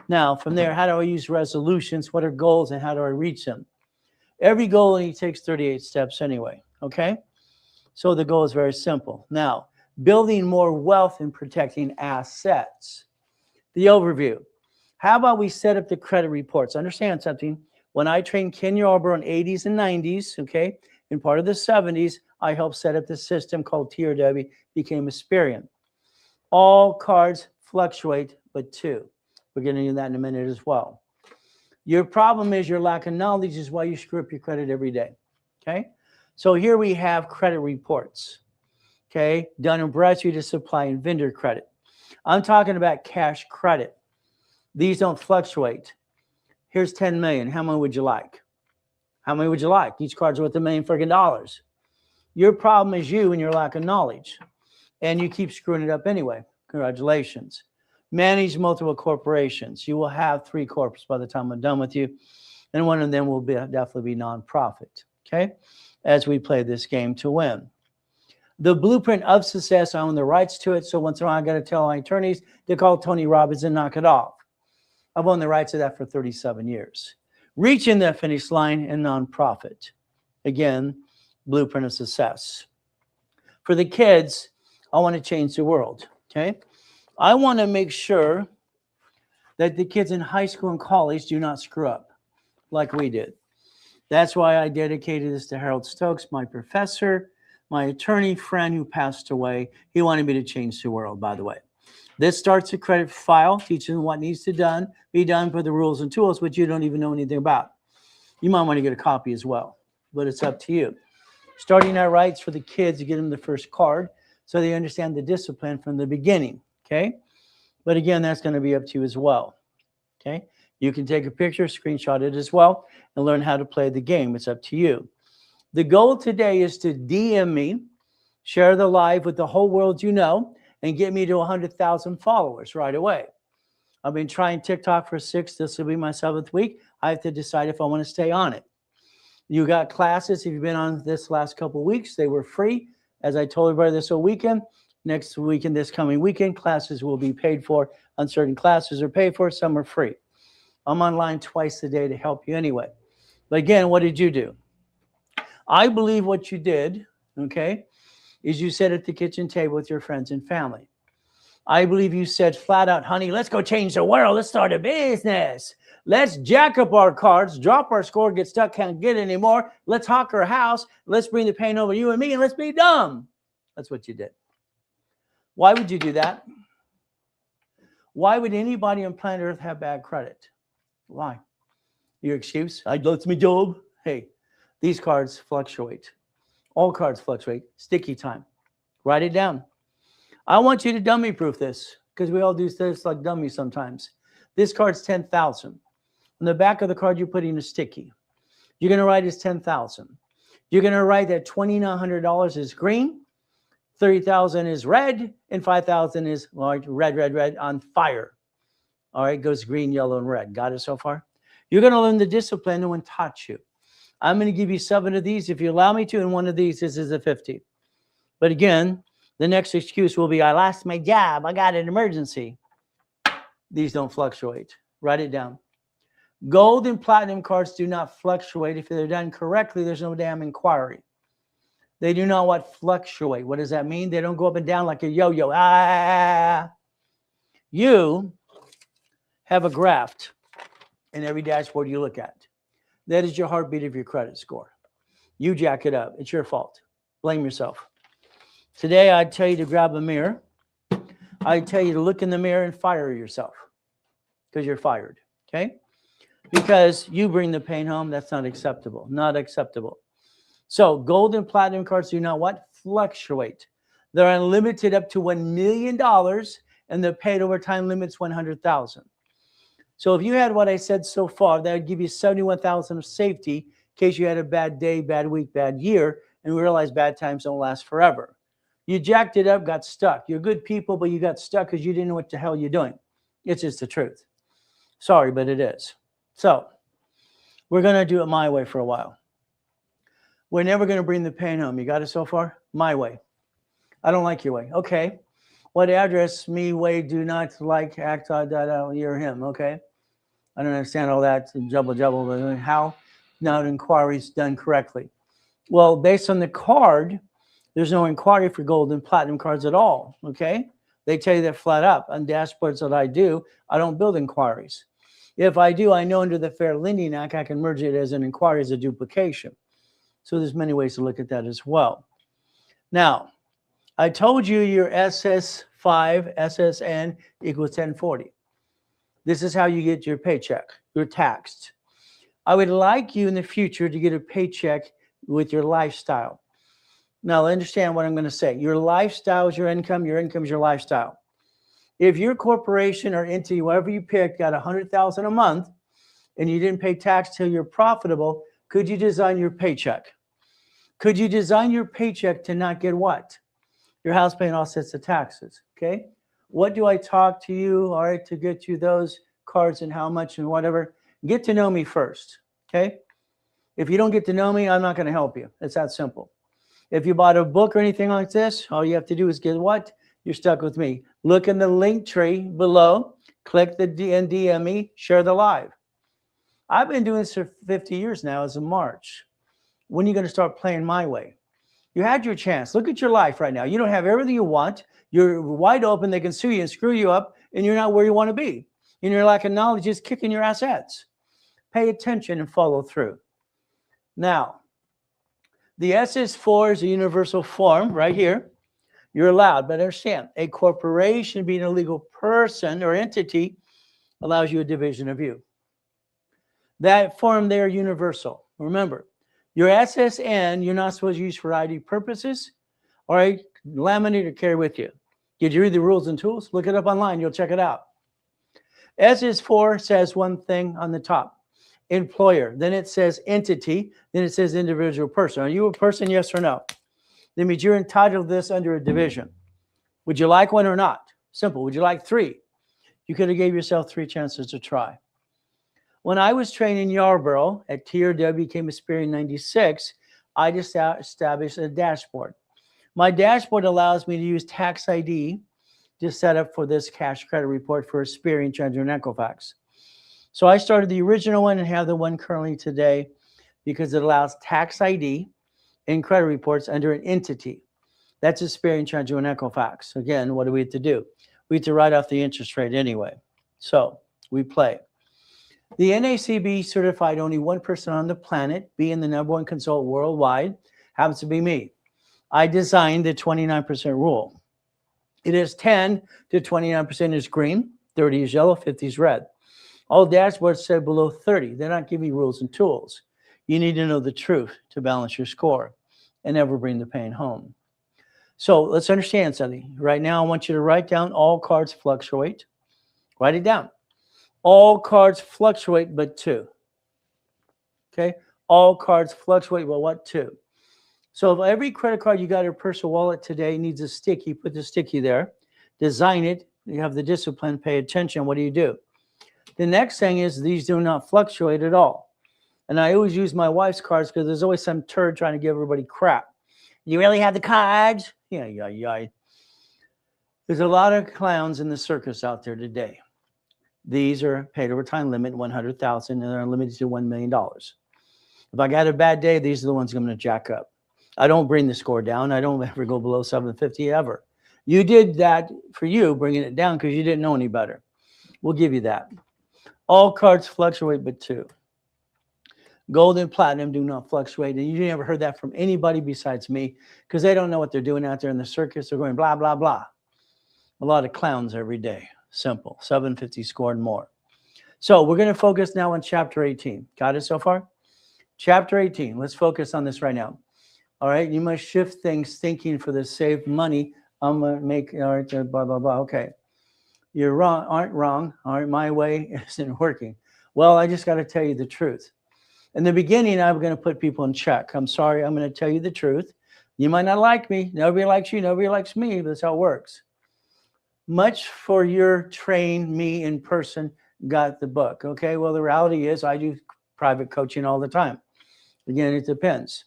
Now, from there, how do I use resolutions? What are goals and how do I reach them? Every goal only takes 38 steps anyway, okay? So the goal is very simple. Now, building more wealth and protecting assets. The overview. How about we set up the credit reports? Understand something. When I trained Ken Yarbrough in the 80s and 90s, okay, and part of the 70s, I helped set up the system called TRW, became Asperian. All cards fluctuate, but two. We're going to do that in a minute as well. Your problem is your lack of knowledge is why you screw up your credit every day, okay? So here we have credit reports, okay? Dun & Bradstreet is supply and vendor credit. I'm talking about cash credit. These don't fluctuate. Here's 10 million. How many would you like? How many would you like? Each card's worth $1 million freaking dollars. Your problem is you and your lack of knowledge. And you keep screwing it up anyway. Congratulations. Manage multiple corporations. You will have 3 corps by the time I'm done with you. And one of them will definitely be nonprofit. Okay? As we play this game to win. The blueprint of success, I own the rights to it. So once in a while, I got to tell my attorneys to call Tony Robbins and knock it off. I've owned the rights to that for 37 years. Reaching the finish line and nonprofit. Again, blueprint of success. For the kids, I want to change the world. Okay? I want to make sure that the kids in high school and college do not screw up like we did. That's why I dedicated this to Harold Stokes, my professor, my attorney friend who passed away. He wanted me to change the world, by the way. This starts a credit file, teaching what needs to be done for the rules and tools, which you don't even know anything about. You might want to get a copy as well, but it's up to you. Starting our rights for the kids to get them the first card so they understand the discipline from the beginning, okay? But again, that's going to be up to you as well, okay? You can take a picture, screenshot it as well, and learn how to play the game. It's up to you. The goal today is to DM me, share the live with the whole world you know, and get me to 100,000 followers right away. I've been trying TikTok for 6. This will be my 7th week. I have to decide if I want to stay on it. You got classes. If you've been on this last couple of weeks, they were free. As I told everybody this whole weekend, next weekend, this coming weekend. Classes will be paid for. On certain classes are paid for, some are free. I'm online twice a day to help you anyway. But again, what did you do? I believe what you did, okay, is you sat at the kitchen table with your friends and family. I believe you said flat out, honey, let's go change the world. Let's start a business. Let's jack up our cards, drop our score, get stuck, can't get anymore. Let's hawk our house. Let's bring the pain over you and me, and let's be dumb. That's what you did. Why would you do that? Why would anybody on planet Earth have bad credit? Why? Your excuse? I lost my job. Hey, these cards fluctuate. All cards fluctuate. Sticky time. Write it down. I want you to dummy proof this because we all do this like dummies sometimes. This card's 10,000. On the back of the card, you're putting a sticky. You're going to write it's 10,000. You're going to write that $2,900 is green, 30,000 is red, and 5,000 is red, red, red on fire. All right, goes green, yellow, and red. Got it so far? You're going to learn the discipline no one taught you. I'm going to give you 7 of these if you allow me to, and one of these is a 50. But again, the next excuse will be, I lost my job. I got an emergency. These don't fluctuate. Write it down. Gold and platinum cards do not fluctuate. If they're done correctly, there's no damn inquiry. They do not what fluctuate. What does that mean? They don't go up and down like a yo-yo. You have a graph in every dashboard you look at. That is your heartbeat of your credit score. You jack it up. It's your fault. Blame yourself. Today, I'd tell you to grab a mirror. I'd tell you to look in the mirror and fire yourself because you're fired, okay? Because you bring the pain home. That's not acceptable. Not acceptable. So gold and platinum cards do not what? Fluctuate. They're unlimited up to $1 million, and the paid over time limit's $100,000. So if you had what I said so far, that would give you $71,000 of safety in case you had a bad day, bad week, bad year, and we realize bad times don't last forever. You jacked it up, got stuck. You're good people, but you got stuck because you didn't know what the hell you're doing. It's just the truth. Sorry, but it is. So we're going to do it my way for a while. We're never going to bring the pain home. You got it so far? My way. I don't like your way. Okay. What address? Me, way, do not like, act, you're him. Okay. I don't understand all that jubble. How? Not inquiries done correctly. Well, based on the card, there's no inquiry for gold and platinum cards at all. Okay. They tell you that flat up. On dashboards that I do, I don't build inquiries. If I do, I know under the Fair Lending Act, I can merge it as an inquiry as a duplication. So there's many ways to look at that as well. Now, I told you your SS5, SSN equals 1040. This is how you get your paycheck. You're taxed. I would like you in the future to get a paycheck with your lifestyle. Now, understand what I'm going to say. Your lifestyle is your income is your lifestyle. If your corporation or entity, whatever you pick, got $100,000 a month and you didn't pay tax till you're profitable, could you design your paycheck? Could you design your paycheck to not get what? Your house paying all sets of taxes, okay? What do I talk to you, all right, to get you those cards and how much and whatever? Get to know me first, okay? If you don't get to know me, I'm not going to help you. It's that simple. If you bought a book or anything like this, all you have to do is get what? You're stuck with me. Look in the link tree below, click the DM me, share the live. I've been doing this for 50 years now as of March. When are you going to start playing my way? You had your chance. Look at your life right now. You don't have everything you want. You're wide open. They can sue you and screw you up, and you're not where you want to be. And your lack of knowledge is kicking your assets. Pay attention and follow through. Now, the SS4 is a universal form right here. You're allowed, but understand, a corporation being a legal person or entity allows you a division of you. That form there, universal. Remember, your SSN, you're not supposed to use for ID purposes, all right? Laminate or carry with you. Did you read the rules and tools? Look it up online. You'll check it out. SS4 says one thing on the top, employer. Then it says entity. Then it says individual person. Are you a person, yes or no? That means you're entitled to this under a division. Would you like one or not? Simple. Would you like 3? You could have gave yourself 3 chances to try. When I was trained in Yarborough at TRW, became a Spirit in 96, I just established a dashboard. My dashboard allows me to use tax ID to set up for this cash credit report for Experian, Treasury, and Equifax. So I started the original one and have the one currently today because it allows tax ID and credit reports under an entity. That's Experian, Treasury, and Equifax. Again, what do we have to do? We have to write off the interest rate anyway. So we play. The NACB certified only one person on the planet, being the #1 consultant worldwide, happens to be me. I designed the 29% rule. It is 10 to 29% is green, 30 is yellow, 50 is red. All dashboards said below 30. They're not giving you rules and tools. You need to know the truth to balance your score and never bring the pain home. So let's understand something. Right now, I want you to write down all cards fluctuate. Write it down. All cards fluctuate but two. Okay? All cards fluctuate but what? Two. So if every credit card you got in your personal wallet today needs a sticky, put the sticky there. Design it. You have the discipline, pay attention. What do? The next thing is these do not fluctuate at all. And I always use my wife's cards because there's always some turd trying to give everybody crap. You really have the cards? Yeah. There's a lot of clowns in the circus out there today. These are paid over time limit, 100,000, and they're limited to $1 million. If I got a bad day, these are the ones I'm going to jack up. I don't bring the score down. I don't ever go below 750 ever. You did that for you, bringing it down because you didn't know any better. We'll give you that. All cards fluctuate but two. Gold and platinum do not fluctuate. And you never heard that from anybody besides me because they don't know what they're doing out there in the circus. They're going blah, blah, blah. A lot of clowns every day. Simple. 750 score and more. So we're going to focus now on chapter 18. Got it so far? Chapter 18. Let's focus on this right now. All right. You must shift things thinking for the save money. I'm going to make, all right, blah, blah, blah. Okay. You're wrong. Aren't wrong. All right. My way isn't working. Well, I just got to tell you the truth. In the beginning, I'm going to put people in check. I'm sorry. I'm going to tell you the truth. You might not like me. Nobody likes you. Nobody likes me. But that's how it works. Much for your train me in person got the book. Okay. Well, the reality is I do private coaching all the time. Again, it depends.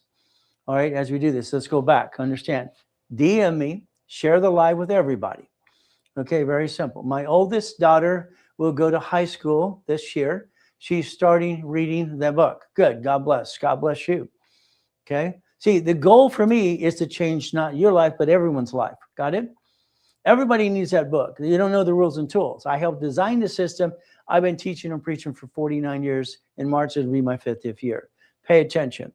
All right. As we do this, let's go back. Understand. DM me. Share the live with everybody. Okay. Very simple. My oldest daughter will go to high school this year. She's starting reading the book. Good. God bless. God bless you. Okay. See, the goal for me is to change not your life, but everyone's life. Got it? Everybody needs that book. You don't know the rules and tools. I helped design the system. I've been teaching and preaching for 49 years. In March, it'll be my 50th year. Pay attention.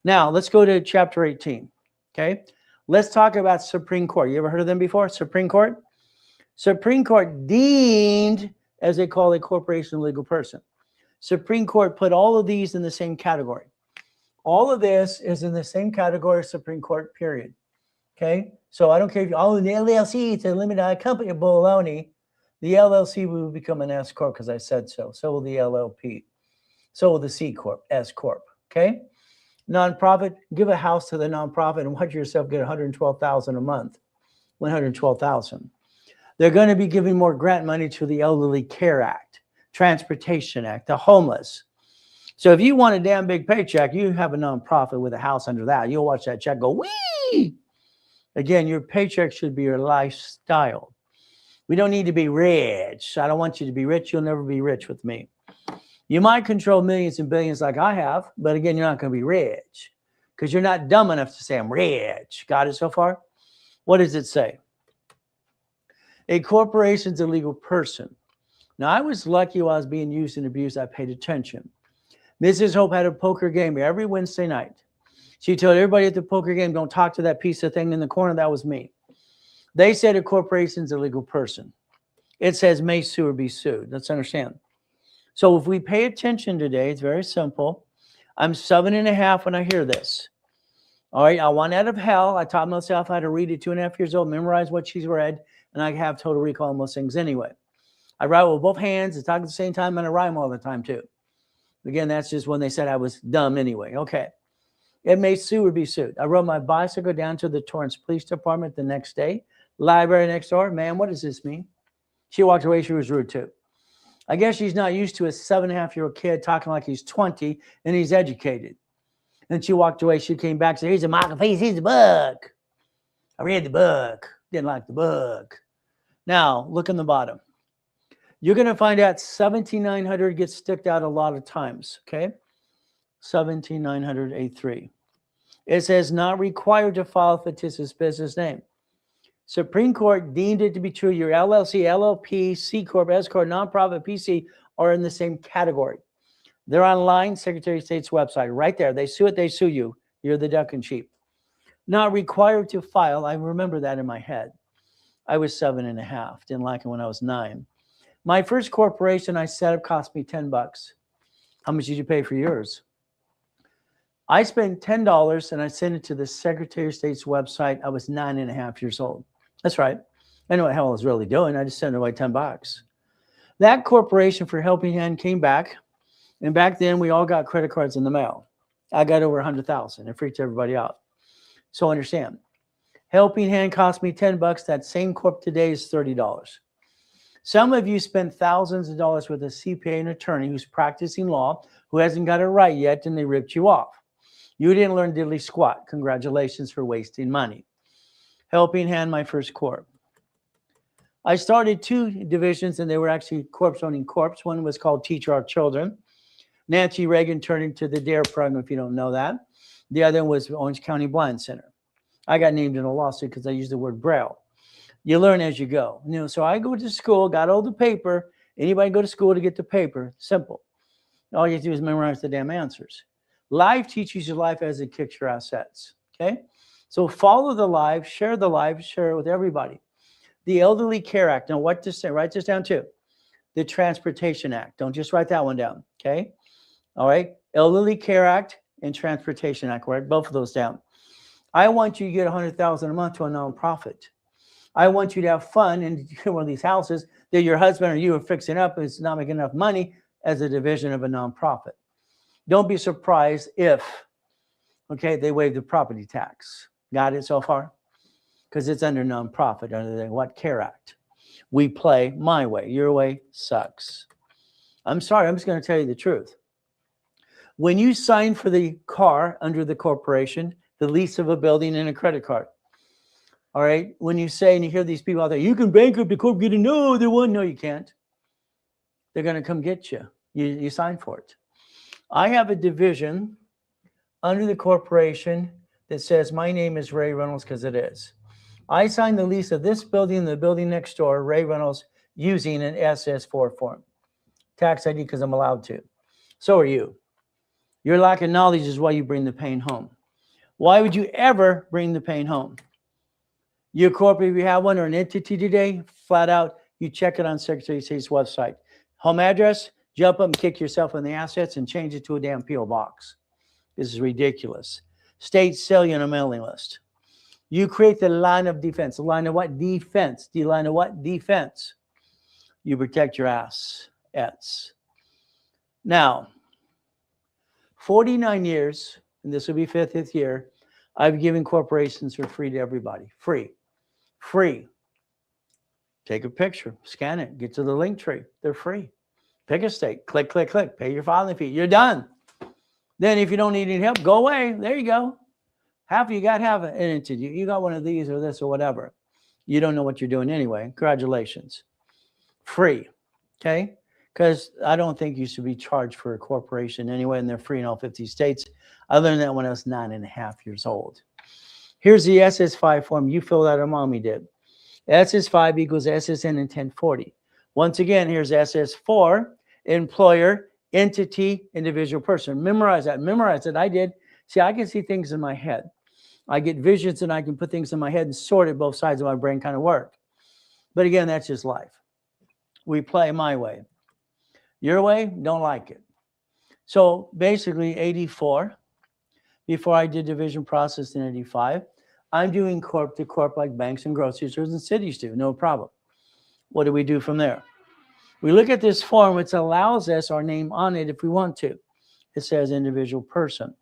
Now, let's go to chapter 18. Okay. Let's talk about Supreme Court. You ever heard of them before? Supreme Court? Supreme Court deemed, as they call a corporation, a legal person. Supreme Court put all of these in the same category. All of this is in the same category as Supreme Court, period. Okay? So I don't care if you, the LLC, it's a limited company of baloney. The LLC will become an S Corp because I said so. So will the LLP. So will the C Corp, S Corp. Okay? Nonprofit, give a house to the nonprofit and watch yourself get $112,000 a month. $112,000. They're going to be giving more grant money to the Elderly Care Act, Transportation Act, the homeless. So if you want a damn big paycheck, you have a nonprofit with a house under that. You'll watch that check go, wee! Again, your paycheck should be your lifestyle. We don't need to be rich. I don't want you to be rich. You'll never be rich with me. You might control millions and billions like I have, but again, you're not going to be rich because you're not dumb enough to say I'm rich. Got it so far? What does it say? A corporation's a legal person. Now, I was lucky while I was being used and abused. I paid attention. Mrs. Hope had a poker game every Wednesday night. She told everybody at the poker game, don't talk to that piece of thing in the corner. That was me. They said a corporation's a legal person. It says may sue or be sued. Let's understand. So if we pay attention today, it's very simple. I'm 7.5 when I hear this. All right, I want out of hell. I taught myself how to read at 2.5 years old, memorize what she's read, and I have total recall on most things anyway. I write with both hands, I talk at the same time, and I rhyme all the time too. Again, that's just when they said I was dumb anyway. Okay. It may sue or be sued. I rode my bicycle down to the Torrance Police Department the next day. Library next door. Man, what does this mean? She walked away. She was rude too. I guess she's not used to a 7.5-year-old kid talking like he's 20 and he's educated. And she walked away. She came back and said, here's a market piece. Here's a book. I read the book. Didn't like the book. Now, look in the bottom. You're going to find out 17900 gets sticked out a lot of times, okay? 17900A3. It says not required to file fictitious business name. Supreme Court deemed it to be true. Your LLC, LLP, C Corp, S Corp, nonprofit, PC are in the same category. They're online, Secretary of State's website, right there. They sue it, they sue you. You're the duck and sheep. Not required to file. I remember that in my head. I was 7.5. Didn't like it when I was 9. My first corporation I set up cost me $10. How much did you pay for yours? I spent $10 and I sent it to the Secretary of State's website. I was 9.5 years old. That's right. I know what hell I was really doing. I just sent away $10. That corporation for Helping Hand came back. And back then we all got credit cards in the mail. I got over 100,000. It freaked everybody out. So understand, Helping Hand cost me $10. That same corp today is $30. Some of you spend thousands of dollars with a CPA and attorney who's practicing law, who hasn't got it right yet, and they ripped you off. You didn't learn diddly squat. Congratulations for wasting money. Helping Hand, my first corp. I started 2 divisions, and they were actually corps owning corps. One was called Teach Our Children. Nancy Reagan turned into the DARE program, if you don't know that. The other was Orange County Blind Center. I got named in a lawsuit because I used the word Braille. You learn as you go. So I go to school, got all the paper. Anybody go to school to get the paper? Simple. All you have to do is memorize the damn answers. Life teaches you life as it kicks your assets. Okay? So follow the live, share it with everybody. The Elderly Care Act. Now what to say? Write this down too. The Transportation Act. Don't just write that one down. Okay? All right? Elderly Care Act and Transportation Act. Write both of those down. I want you to get $100,000 a month to a nonprofit. I want you to have fun and get one of these houses that your husband or you are fixing up and it's not making enough money as a division of a nonprofit. Don't be surprised if, okay, they waive the property tax. Got it so far? Because it's under nonprofit, under the what? CARE Act. We play my way. Your way sucks. I'm sorry, I'm just going to tell you the truth. When you sign for the car under the corporation, the lease of a building and a credit card, all right, when you say, and you hear these people out there, you can bankrupt the corp, get another one. No, you can't. They're going to come get you. You sign for it. I have a division under the corporation that says my name is Ray Reynolds because it is. I signed the lease of this building and the building next door, Ray Reynolds, using an SS4 form. Tax ID because I'm allowed to. So are you. Your lack of knowledge is why you bring the pain home. Why would you ever bring the pain home? Your corporate, if you have one or an entity today, flat out, you check it on Secretary of State's website. Home address, jump up and kick yourself in the assets and change it to a damn P.O. box. This is ridiculous. State sell you on a mailing list. You create the line of defense. The line of what? Defense. The line of what? Defense. You protect your assets. Now, 49 years, and this will be 50th year, I've given corporations for free to everybody. Free. Free. Take a picture, scan it, get to the link tree. They're free. Pick a state, click, click, click, pay your filing fee. You're done. Then if you don't need any help, go away. There you go. Half of you got half an entity. You got one of these or this or whatever. You don't know what you're doing anyway. Congratulations. Free. Okay? Because I don't think you should be charged for a corporation anyway, and they're free in all 50 states. I learned that when I was 9.5 years old. Here's the SS5 form. You filled out, or mommy did. SS5 equals SSN in 1040. Once again, here's SS4, employer, entity, individual person. Memorize that. Memorize it. I did. See, I can see things in my head. I get visions and I can put things in my head and sort it. Both sides of my brain kind of work. But again, that's just life. We play my way. Your way, don't like it. So basically 84, before I did division process in 85, I'm doing corp to corp like banks and grocery stores and cities do, no problem. What do we do from there? We look at this form, which allows us our name on it if we want to. It says individual person.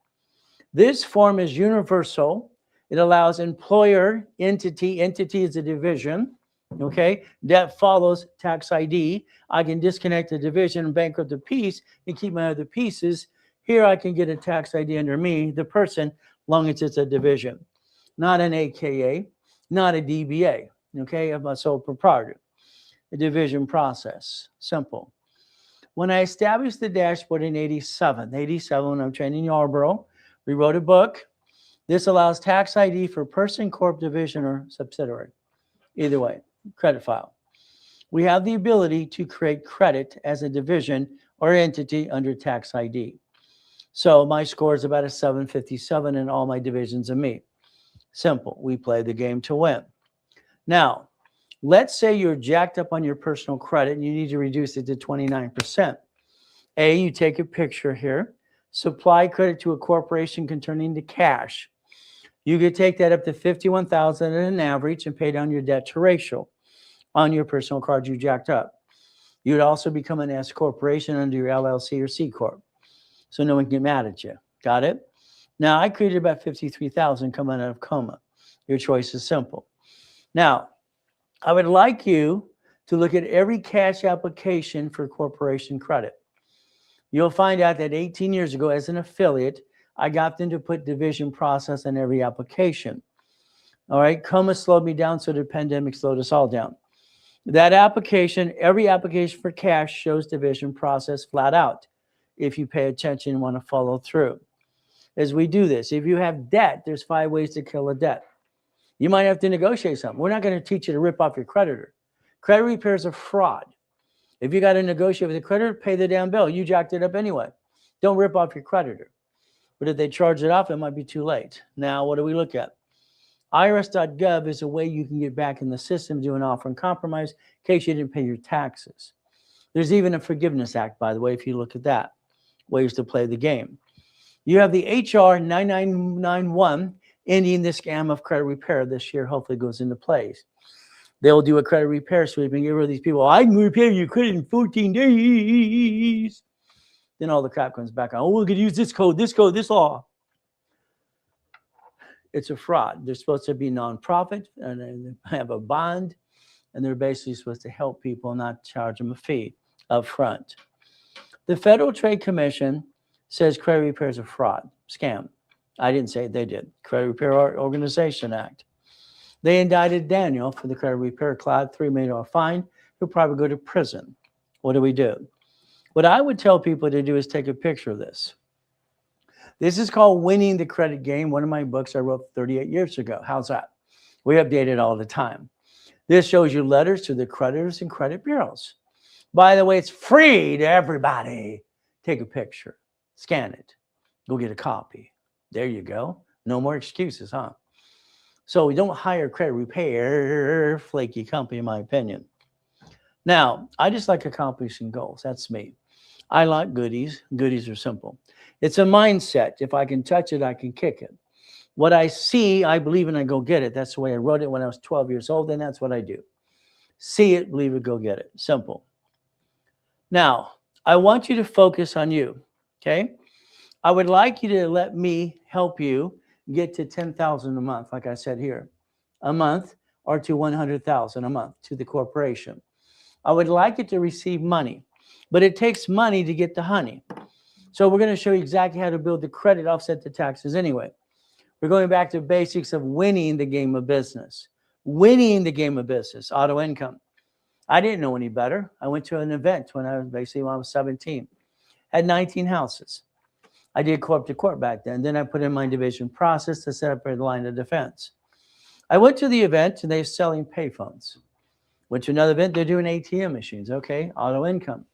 This form is universal. It allows employer, entity is a division, okay? That follows tax ID. I can disconnect the division and bankrupt the piece and keep my other pieces. Here I can get a tax ID under me, the person, long as it's a division. Not an AKA, not a DBA. Okay, I'm a sole proprietor. A division process. Simple. When I established the dashboard in 87, when I'm training Yarborough, we wrote a book. This allows tax ID for person, corp, division, or subsidiary. Either way, credit file. We have the ability to create credit as a division or entity under tax ID. So my score is about a 757 in all my divisions and me. Simple. We play the game to win. Now, let's say you're jacked up on your personal credit and you need to reduce it to 29%. A, you take a picture here. Supply credit to a corporation can turn into cash. You could take that up to $51,000 at an average and pay down your debt to ratio on your personal card you jacked up. You'd also become an S corporation under your LLC or C corp, so no one can get mad at you. Got it? Now, I created about $53,000 coming out of coma. Your choice is simple. Now, I would like you to look at every cash application for corporation credit. You'll find out that 18 years ago, as an affiliate, I got them to put division process on every application. All right, coma slowed me down, so the pandemic slowed us all down. That application, every application for cash shows division process flat out, if you pay attention and want to follow through. As we do this, if you have debt, there's 5 ways to kill a debt. You might have to negotiate something. We're not going to teach you to rip off your creditor. Credit repair is a fraud. If you got to negotiate with the creditor, pay the damn bill. You jacked it up anyway. Don't rip off your creditor. But if they charge it off, it might be too late. Now, what do we look at? IRS.gov is a way you can get back in the system, do an offer and compromise in case you didn't pay your taxes. There's even a Forgiveness Act, by the way, if you look at that. Ways to play the game. You have the HR 9991 ending the scam of credit repair this year, hopefully goes into place. They'll do a credit repair sweep and get rid of these people. I can repair your credit in 14 days. Then all the crap comes back on. Oh, we could use this code, this law. It's a fraud. They're supposed to be nonprofit and they have a bond, and they're basically supposed to help people, not charge them a fee up front. The Federal Trade Commission says credit repair is a fraud, scam. I didn't say it, they did. Credit Repair Organization Act. They indicted Daniel for the credit repair cloud, $3 million fine. He'll probably go to prison. What do? What I would tell people to do is take a picture of this. This is called Winning the Credit Game, one of my books I wrote 38 years ago. How's that? We update it all the time. This shows you letters to the creditors and credit bureaus. By the way, it's free to everybody. Take a picture, scan it, go get a copy. There you go. No more excuses, huh? So we don't hire credit repair, flaky company, in my opinion. Now, I just like accomplishing goals. That's me. I like goodies. Goodies are simple. It's a mindset. If I can touch it, I can kick it. What I see, I believe in, I go get it. That's the way I wrote it when I was 12 years old, and that's what I do. See it, believe it, go get it. Simple. Now, I want you to focus on you, okay? I would like you to let me help you get to $10,000 a month, like I said here, a month, or to $100,000 a month to the corporation. I would like it to receive money, but it takes money to get the honey. So we're going to show you exactly how to build the credit, offset the taxes anyway. We're going back to basics of winning the game of business. Winning the game of business, auto income. I didn't know any better. I went to an event when I was 17. Had 19 houses. I did corp to corp back then. Then I put in my division process to set up a line of defense. I went to the event and they're selling payphones. Went to another event, they're doing ATM machines. Okay, auto income.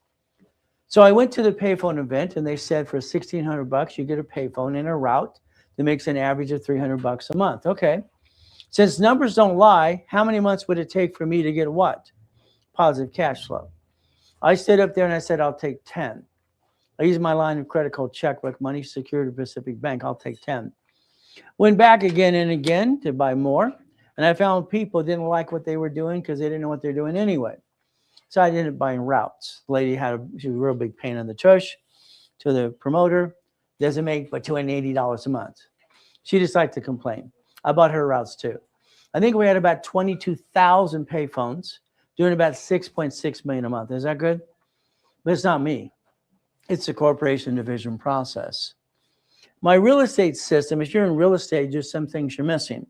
So I went to the payphone event and they said for $1,600, you get a payphone in a route that makes an average of $300 a month. Okay. Since numbers don't lie, how many months would it take for me to get what? Positive cash flow. I stood up there and I said, I'll take 10. I used my line of credit called Checkbook Money, Security Pacific Bank. I'll take 10. Went back again and again to buy more. And I found people didn't like what they were doing because they didn't know what they're doing anyway. So I ended up buying routes. The lady she was a real big pain in the tush to the promoter. Doesn't make but $280 a month. She decided to complain. I bought her routes too. I think we had about 22,000 payphones doing about 6.6 million a month. Is that good? But it's not me. It's the corporation division process. My real estate system, if you're in real estate, there's some things you're missing.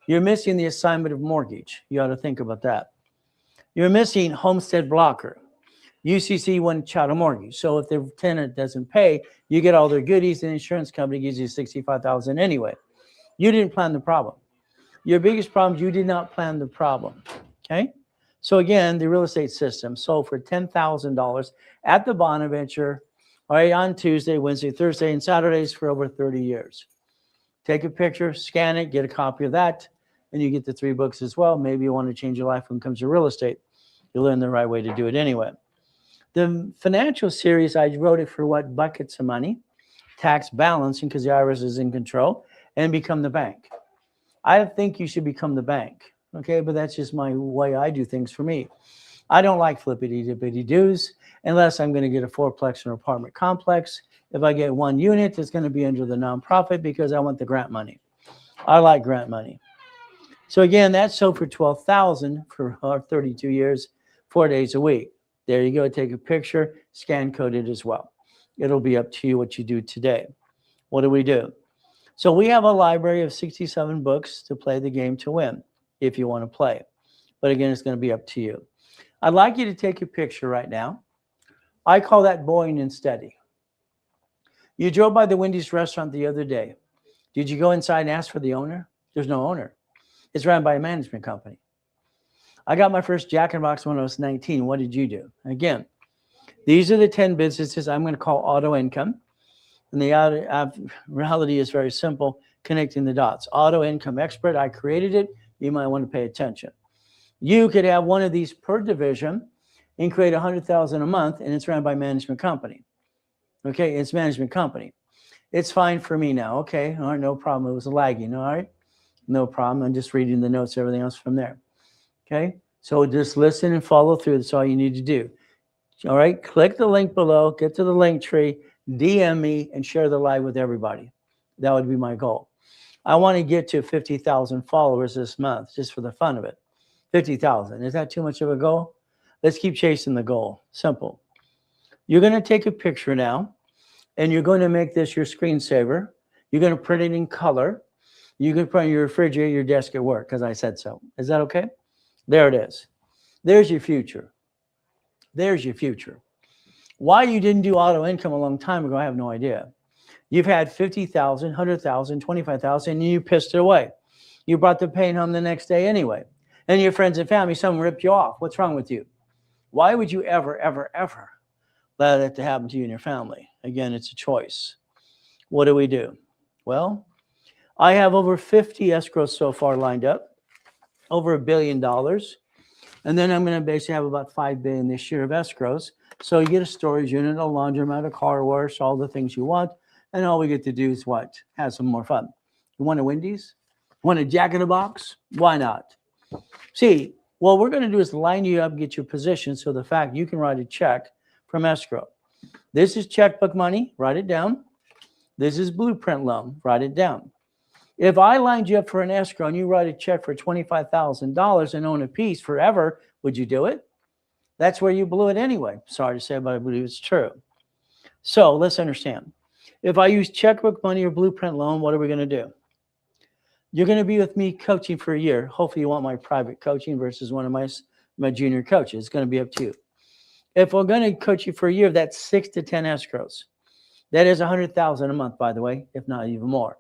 You're missing the assignment of mortgage. You ought to think about that. You're missing homestead blocker. UCC wouldn't chattel mortgage. So if the tenant doesn't pay, you get all their goodies, and the insurance company gives you $65,000 anyway. You didn't plan the problem. Your biggest problem is you did not plan the problem. Okay? So again, the real estate system sold for $10,000 at the Bonaventure, all right, on Tuesday, Wednesday, Thursday, and Saturdays for over 30 years. Take a picture, scan it, get a copy of that, and you get the 3 books as well. Maybe you want to change your life when it comes to real estate. You'll learn the right way to do it anyway. The financial series, I wrote it for what? Buckets of money, tax balancing, because the IRS is in control, and become the bank. I think you should become the bank, okay? But that's just my way I do things for me. I don't like flippity-dippity-doos unless I'm going to get a 4-plex or apartment complex. If I get 1 unit, it's going to be under the nonprofit because I want the grant money. I like grant money. So again, that's sold for $12,000 for 32 years, 4 days a week. There you go. Take a picture, scan code it as well. It'll be up to you what you do today. What do we do? So we have a library of 67 books to play the game to win if you want to play. But again, it's going to be up to you. I'd like you to take a picture right now. I call that boring and steady. You drove by the Wendy's restaurant the other day. Did you go inside and ask for the owner? There's no owner. It's run by a management company. I got my first Jack in the Box when I was 19. What did you do? Again, these are the 10 businesses I'm going to call auto income. And the reality is very simple, connecting the dots. Auto income expert, I created it. You might want to pay attention. You could have one of these per division and create $100,000 a month, and it's run by management company. Okay, it's management company. It's fine for me now. Okay, all right, no problem. It was lagging. All right, no problem. I'm just reading the notes, everything else from there. Okay, so just listen and follow through. That's all you need to do. All right, click the link below, get to the link tree, DM me, and share the live with everybody. That would be my goal. I want to get to 50,000 followers this month, just for the fun of it. 50,000. Is that too much of a goal? Let's keep chasing the goal. Simple. You're going to take a picture now, and you're going to make this your screensaver. You're going to print it in color. You can put it on your refrigerator, your desk at work, because I said so. Is that okay? There it is. There's your future. There's your future. Why you didn't do auto income a long time ago, I have no idea. You've had 50,000, 100,000, 25,000, and you pissed it away. You brought the pain home the next day anyway. And your friends and family, some ripped you off. What's wrong with you? Why would you ever, ever, ever allow that to happen to you and your family? Again, it's a choice. What do we do? Well, I have over 50 escrows so far lined up, over $1 billion. And then I'm going to basically have about $5 billion this year of escrows. So you get a storage unit, a laundromat, a car wash, all the things you want. And all we get to do is what? Have some more fun. You want a Wendy's? Want a Jack in the Box? Why not? See, what we're going to do is line you up, get your position, so the fact you can write a check from escrow. This is checkbook money. Write it down. This is blueprint loan. Write it down. If I lined you up for an escrow and you write a check for $25,000 and own a piece forever, would you do it? That's where you blew it anyway. Sorry to say, but I believe it's true. So let's understand. If I use checkbook money or blueprint loan, what are we going to do? You're going to be with me coaching for a year. Hopefully you want my private coaching versus one of my junior coaches. It's going to be up to you. If we're going to coach you for a year, that's 6 to 10 escrows. That is $100,000 a month, by the way, if not even more.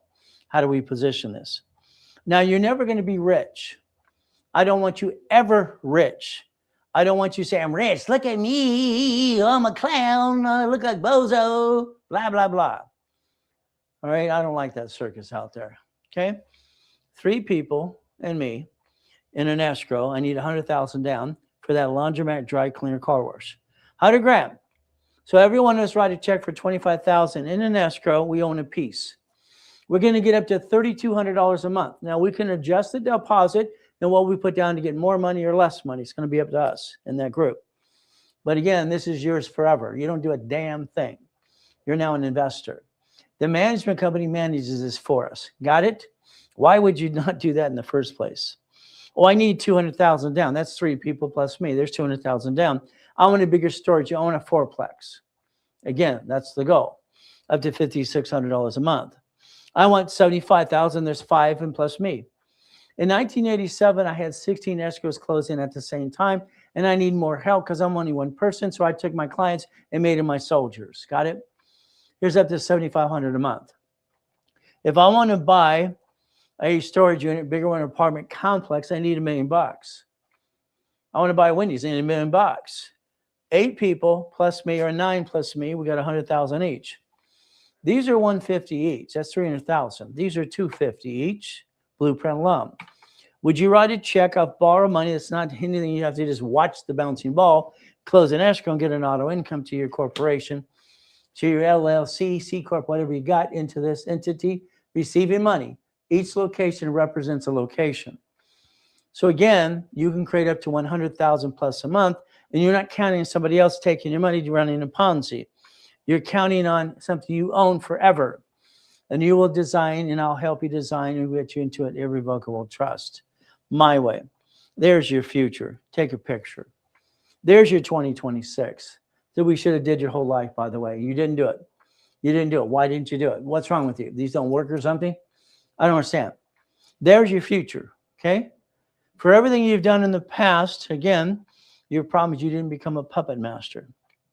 How do we position this? Now, you're never going to be rich. I don't want you ever rich. I don't want you to say, I'm rich. Look at me. I'm a clown. I look like Bozo. Blah, blah, blah. All right? I don't like that circus out there. Okay? 3 people and me in an escrow. I need $100,000 down for that laundromat, dry cleaner, car wash. $100,000. So everyone has write a check for $25,000 in an escrow. We own a piece. We're going to get up to $3,200 a month. Now we can adjust the deposit and what we put down to get more money or less money. It's going to be up to us in that group. But again, this is yours forever. You don't do a damn thing. You're now an investor. The management company manages this for us. Got it? Why would you not do that in the first place? Oh, I need $200,000 down. That's 3 people plus me. There's $200,000 down. I want a bigger storage. You own a 4-plex. Again, that's the goal. Up to $5,600 a month. I want $75,000. There's 5 and plus me. In 1987, I had 16 escrows closing at the same time, and I need more help because I'm only one person. So I took my clients and made them my soldiers. Got it? Here's up to $7,500 a month. If I want to buy a storage unit, bigger one, apartment complex, I need $1 million. I want to buy Wendy's, I need $1 million. 8 people plus me, or 9 plus me, we got 100,000 each. These are 150 each. That's 300,000. These are 250 each. Blueprint loan. Would you write a check off, borrow money? It's not anything you have to just watch the bouncing ball, close an escrow, and get an auto income to your corporation, to your LLC, C Corp, whatever you got, into this entity, receiving money. Each location represents a location. So again, you can create up to 100,000 plus a month, and you're not counting on somebody else taking your money to running a Ponzi. You're counting on something you own forever. And you will design, and I'll help you design and get you into an irrevocable trust. My way. There's your future. Take a picture. There's your 2026. That we should have did your whole life, by the way. You didn't do it. You didn't do it. Why didn't you do it? What's wrong with you? These don't work or something? I don't understand. There's your future, okay? For everything you've done in the past, again, your problem is you didn't become a puppet master.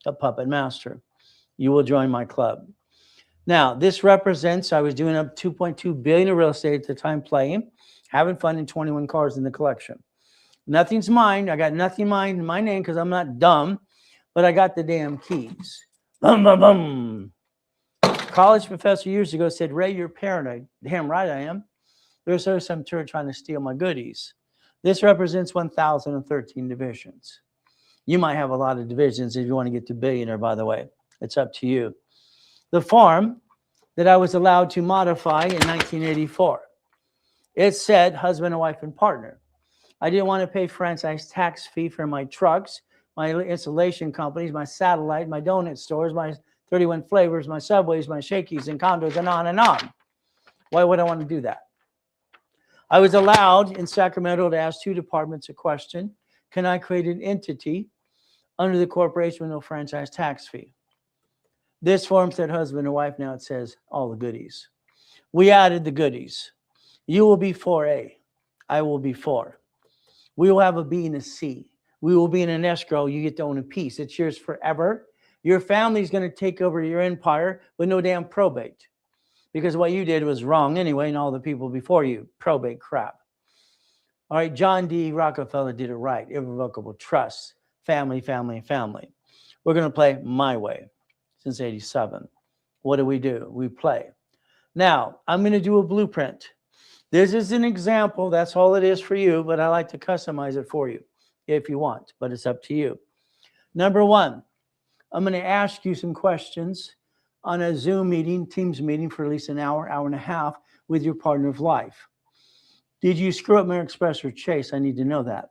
A puppet master. You will join my club. Now, this represents, I was doing up $2.2 billion in real estate at the time, playing, having fun, in 21 cars in the collection. Nothing's mine. I got nothing mine in my name because I'm not dumb, but I got the damn keys. Boom, boom, boom. College professor years ago said, Ray, you're paranoid. Damn right I am. There's some turd trying to steal my goodies. This represents 1,013 divisions. You might have a lot of divisions if you want to get to billionaire, by the way. It's up to you. The farm that I was allowed to modify in 1984. It said husband and wife and partner. I didn't want to pay franchise tax fee for my trucks, my installation companies, my satellite, my donut stores, my 31 flavors, my Subways, my Shakey's and condos, and on and on. Why would I want to do that? I was allowed in Sacramento to ask 2 departments a question. Can I create an entity under the corporation with no franchise tax fee? This form said husband and wife. Now it says all the goodies. We added the goodies. You will be 4A. I will be 4. We will have a B and a C. We will be in an escrow. You get to own a piece. It's yours forever. Your family's going to take over your empire with no damn probate. Because what you did was wrong anyway, and all the people before you. Probate crap. All right, John D. Rockefeller did it right. Irrevocable trust. Family, family, family. We're going to play my way. Since 87. What do? We play. Now, I'm going to do a blueprint. This is an example. That's all it is for you, but I like to customize it for you if you want, but it's up to you. Number 1, I'm going to ask you some questions on a Zoom meeting, Teams meeting for at least an hour, hour and a half with your partner of life. Did you screw up American Express or Chase? I need to know that.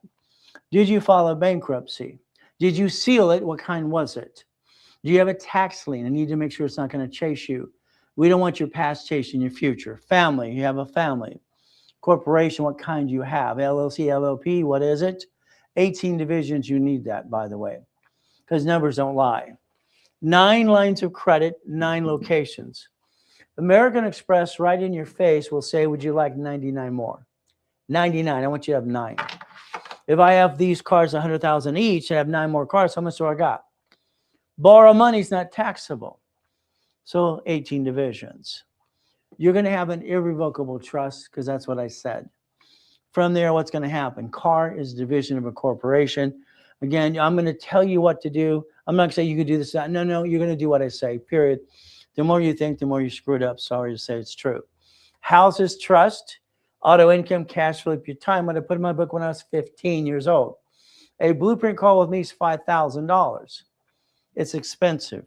Did you file a bankruptcy? Did you seal it? What kind was it? Do you have a tax lien? I need to make sure it's not going to chase you. We don't want your past chasing your future. Family, you have a family. Corporation, what kind do you have? LLC, LLP, what is it? 18 divisions, you need that, by the way, because numbers don't lie. 9 lines of credit, 9 locations. American Express, right in your face, will say, would you like 99 more? 99, I want you to have 9. If I have these cars, 100,000 each, and I have 9 more cars, how much do I got? Borrow money is not taxable. So 18 divisions. You're going to have an irrevocable trust because that's what I said. From there, what's going to happen? Car is a division of a corporation. Again, I'm going to tell you what to do. I'm not going to say you can do this. No, you're going to do what I say, period. The more you think, the more you screw it up. Sorry to say it's true. Houses, trust, auto income, cash flow, your time. What I put in my book when I was 15 years old. A blueprint call with me is $5,000. It's expensive.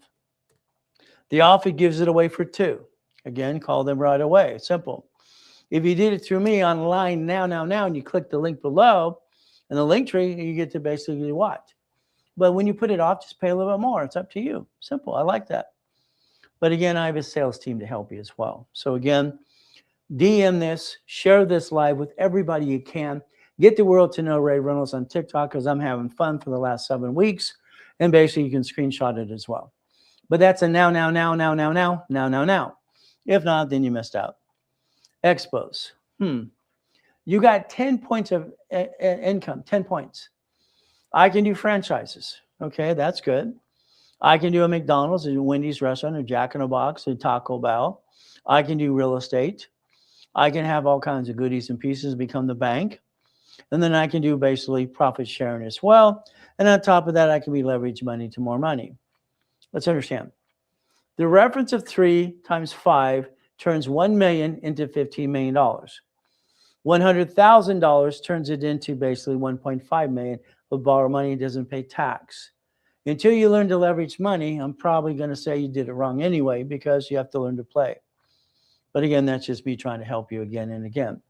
The offer gives it away for 2. Again, call them right away. Simple. If you did it through me online now, and you click the link below, and the link tree, you get to basically what? But when you put it off, just pay a little bit more. It's up to you. Simple. I like that. But again, I have a sales team to help you as well. So again, DM this, share this live with everybody you can. Get the world to know Ray Reynolds on TikTok because I'm having fun for the last 7 weeks. And basically, you can screenshot it as well. But that's a now. If not, then you missed out. Expos. You got 10 points of income, 10 points. I can do franchises. Okay, that's good. I can do a McDonald's, a Wendy's restaurant, a Jack in the Box, a Taco Bell. I can do real estate. I can have all kinds of goodies and pieces, become the bank. And then I can do basically profit sharing as well. And on top of that, I can be leverage money to more money. Let's understand. The reference of 3 times 5 turns 1 million into $15 million. $100,000 turns it into basically 1.5 million of borrow money, doesn't pay tax. Until you learn to leverage money, I'm probably going to say you did it wrong anyway, because you have to learn to play. But again, that's just me trying to help you again and again.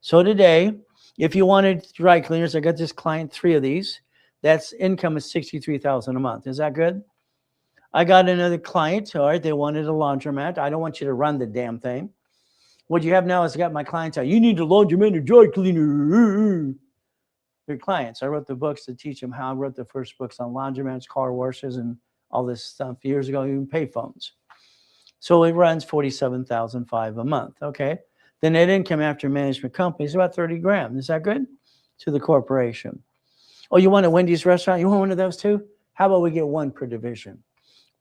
So today, if you wanted dry cleaners, I got this client 3 of these. That's income is $63,000 a month. Is that good? I got another client. All right, they wanted a laundromat. I don't want you to run the damn thing. What you have now is I got my clients out. You need a laundromat or dry cleaner. Your clients. I wrote the books to teach them how. I wrote the first books on laundromats, car washes, and all this stuff years ago, even payphones. So it runs $47,500 a month. Okay. The net income after management company is about 30 grand. Is that good? To the corporation. Oh, you want a Wendy's restaurant? You want one of those too? How about we get 1 per division?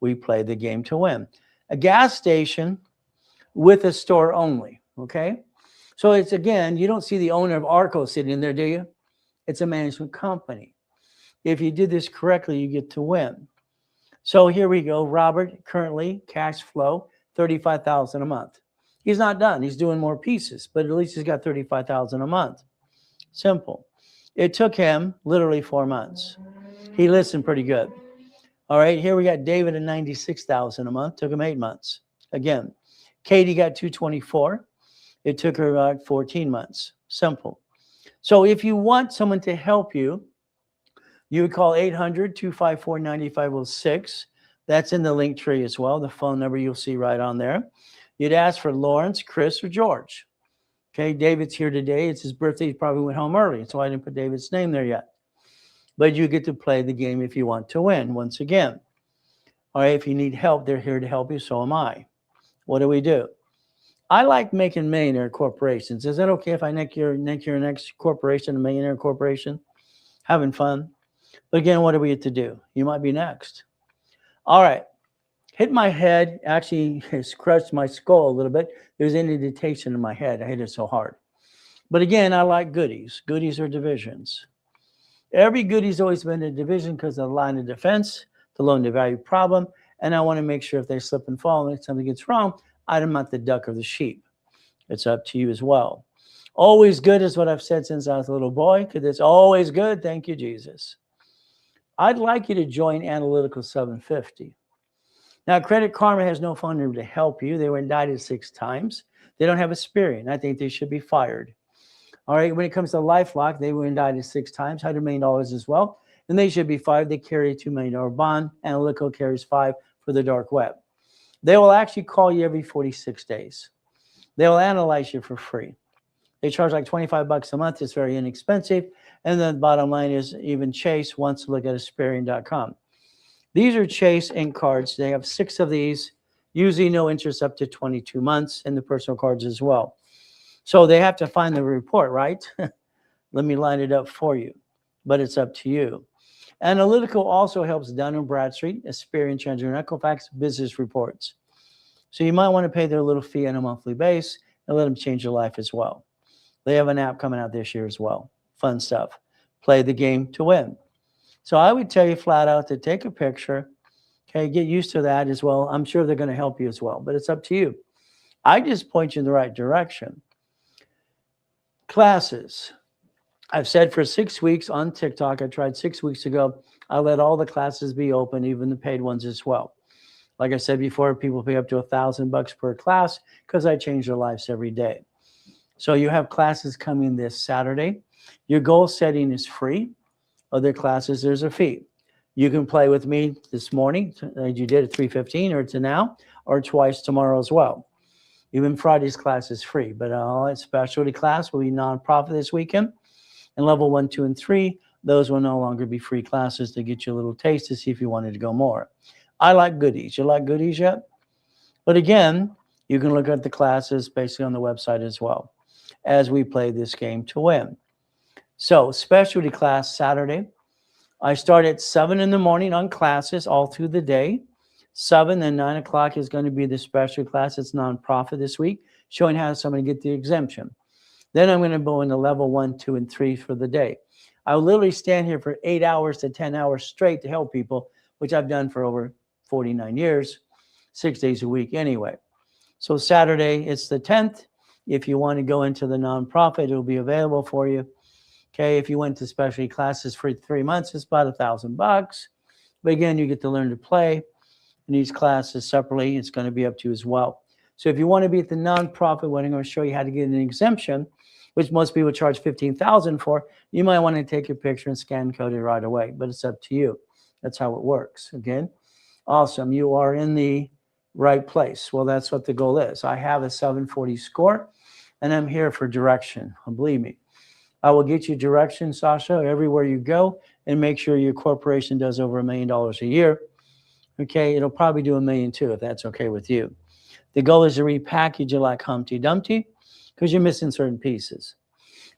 We play the game to win. A gas station with a store only. Okay. So it's, again, you don't see the owner of Arco sitting in there, do you? It's a management company. If you did this correctly, you get to win. So here we go. Robert, currently cash flow, $35,000 a month. He's not done. He's doing more pieces, but at least he's got $35,000 a month. Simple. It took him literally 4 months. He listened pretty good. All right, here we got David at $96,000 a month. Took him 8 months. Again, Katie got $224,000. It took her 14 months. Simple. So if you want someone to help you, you would call 800-254-9506. That's in the link tree as well. The phone number you'll see right on there. You'd ask for Lawrence, Chris, or George. Okay, David's here today. It's his birthday. He probably went home early, so I didn't put David's name there yet. But you get to play the game if you want to win, once again. All right, if you need help, they're here to help you. So am I. What do we do? I like making millionaire corporations. Is that okay if I make your next corporation a millionaire corporation? Having fun. But again, what do we have to do? You might be next. All right. Hit my head. Actually, it's crushed my skull a little bit. There's indentation in my head. I hit it so hard. But again, I like goodies. Goodies are divisions. Every goodie's always been a division because of the line of defense, the loan to value problem. And I want to make sure if they slip and fall and something gets wrong, I'm not the duck or the sheep. It's up to you as well. Always good is what I've said since I was a little boy, because it's always good. Thank you, Jesus. I'd like you to join Analytical 750. Now, Credit Karma has no phone number to help you. They were indicted 6 times. They don't have Experian. I think they should be fired. All right, when it comes to LifeLock, they were indicted 6 times, $100 million as well, and they should be fired. They carry a $2 million bond. Analytical carries 5 for the dark web. They will actually call you every 46 days. They will analyze you for free. They charge like $25 a month. It's very inexpensive. And the bottom line is even Chase wants to look at Experian.com. These are Chase Ink cards. They have 6 of these, usually no interest up to 22 months, and the personal cards as well. So they have to find the report, right? Let me line it up for you, but it's up to you. Analytical also helps Dun & Bradstreet, Experian, Chandler, and Equifax business reports. So you might want to pay their little fee on a monthly base and let them change your life as well. They have an app coming out this year as well. Fun stuff. Play the game to win. So I would tell you flat out to take a picture. Okay, get used to that as well. I'm sure they're going to help you as well, but it's up to you. I just point you in the right direction. Classes. I've said for 6 weeks on TikTok, I tried 6 weeks ago, I let all the classes be open, even the paid ones as well. Like I said before, people pay up to $1,000 per class because I change their lives every day. So you have classes coming this Saturday. Your goal setting is free. Other classes, there's a fee. You can play with me this morning, as you did at 3:15 or to now, or twice tomorrow as well. Even Friday's class is free, but all specialty class will be nonprofit this weekend. And level 1, 2, and 3, those will no longer be free classes to get you a little taste to see if you wanted to go more. I like goodies. You like goodies yet? But again, you can look at the classes basically on the website as well. as we play this game to win. So, specialty class Saturday. I start at 7 in the morning on classes all through the day. 7 and 9 o'clock is going to be the special class. It's nonprofit this week, showing how somebody get the exemption. Then I'm going to go into level 1, 2, and 3 for the day. I will literally stand here for 8 hours to 10 hours straight to help people, which I've done for over 49 years, 6 days a week anyway. So Saturday, it's the 10th. If you want to go into the nonprofit, it'll be available for you. Okay, if you went to specialty classes for 3 months, it's about $1,000. But again, you get to learn to play in these classes separately. It's going to be up to you as well. So if you want to be at the nonprofit, what I'm going to show you how to get an exemption, which most people charge $15,000 for, you might want to take your picture and scan code it right away, but it's up to you. That's how it works. Again, awesome. You are in the right place. Well, that's what the goal is. I have a 740 score, and I'm here for direction. Believe me. I will get you direction, Sasha, everywhere you go, and make sure your corporation does over $1 million a year. Okay, it'll probably do $1 million too, if that's okay with you. The goal is to repackage it like Humpty Dumpty, because you're missing certain pieces.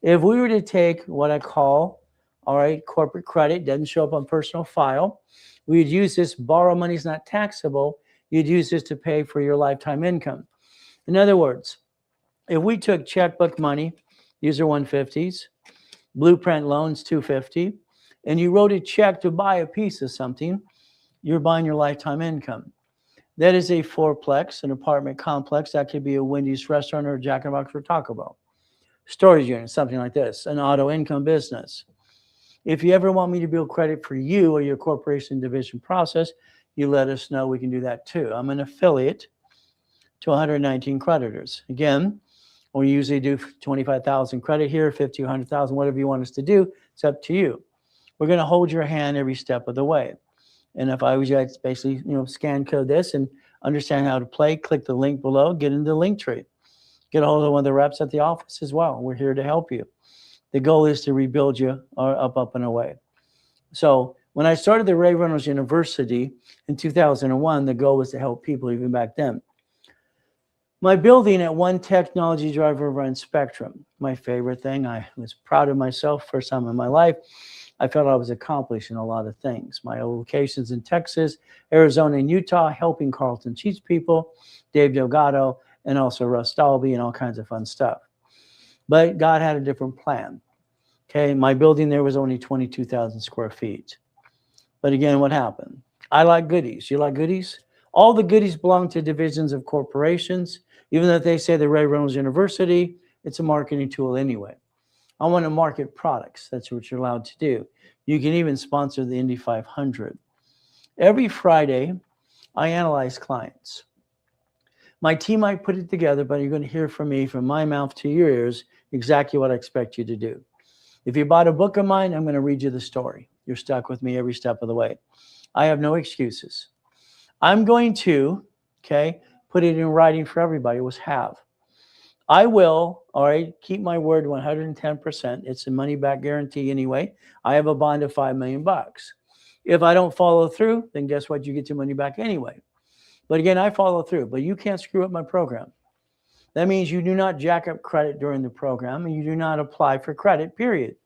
If we were to take what I call, all right, corporate credit, doesn't show up on personal file, we'd use this, borrow money is not taxable, you'd use this to pay for your lifetime income. In other words, if we took checkbook money, these are 150s, blueprint loans, 250, and you wrote a check to buy a piece of something, you're buying your lifetime income. That is a fourplex, an apartment complex. That could be a Wendy's restaurant or a Jack in the Box or Taco Bell. Storage unit, something like this, an auto income business. If you ever want me to build credit for you or your corporation division process, you let us know. We can do that too. I'm an affiliate to 119 creditors. Again, we usually do 25,000 credit here, 50, 100,000, whatever you want us to do. It's up to you. We're going to hold your hand every step of the way. And if I was you, I'd basically, scan code this and understand how to play. Click the link below, get into the link tree. Get a hold of one of the reps at the office as well. We're here to help you. The goal is to rebuild you up and away. So when I started the Ray Reynolds University in 2001, the goal was to help people even back then. My building at One Technology Drive over on Spectrum, my favorite thing. I was proud of myself, first time in my life. I felt I was accomplishing a lot of things. My locations in Texas, Arizona, and Utah, helping Carlton Cheats people, Dave Delgado, and also Russ Dalby, and all kinds of fun stuff. But God had a different plan. Okay, my building there was only 22,000 square feet. But again, what happened? I like goodies. You like goodies? All the goodies belong to divisions of corporations. Even though they say the Ray Reynolds University, it's a marketing tool anyway. I want to market products. That's what you're allowed to do. You can even sponsor the Indy 500. Every Friday, I analyze clients. My team might put it together, but you're going to hear from me, from my mouth to your ears, exactly what I expect you to do. If you bought a book of mine, I'm going to read you the story. You're stuck with me every step of the way. I have no excuses. I'm going to, put it in writing for everybody. It was have. I will, all right, keep my word 110%. It's a money back guarantee anyway. I have a bond of $5 million. If I don't follow through, then guess what? You get your money back anyway. But again, I follow through, but you can't screw up my program. That means you do not jack up credit during the program, and you do not apply for credit, period.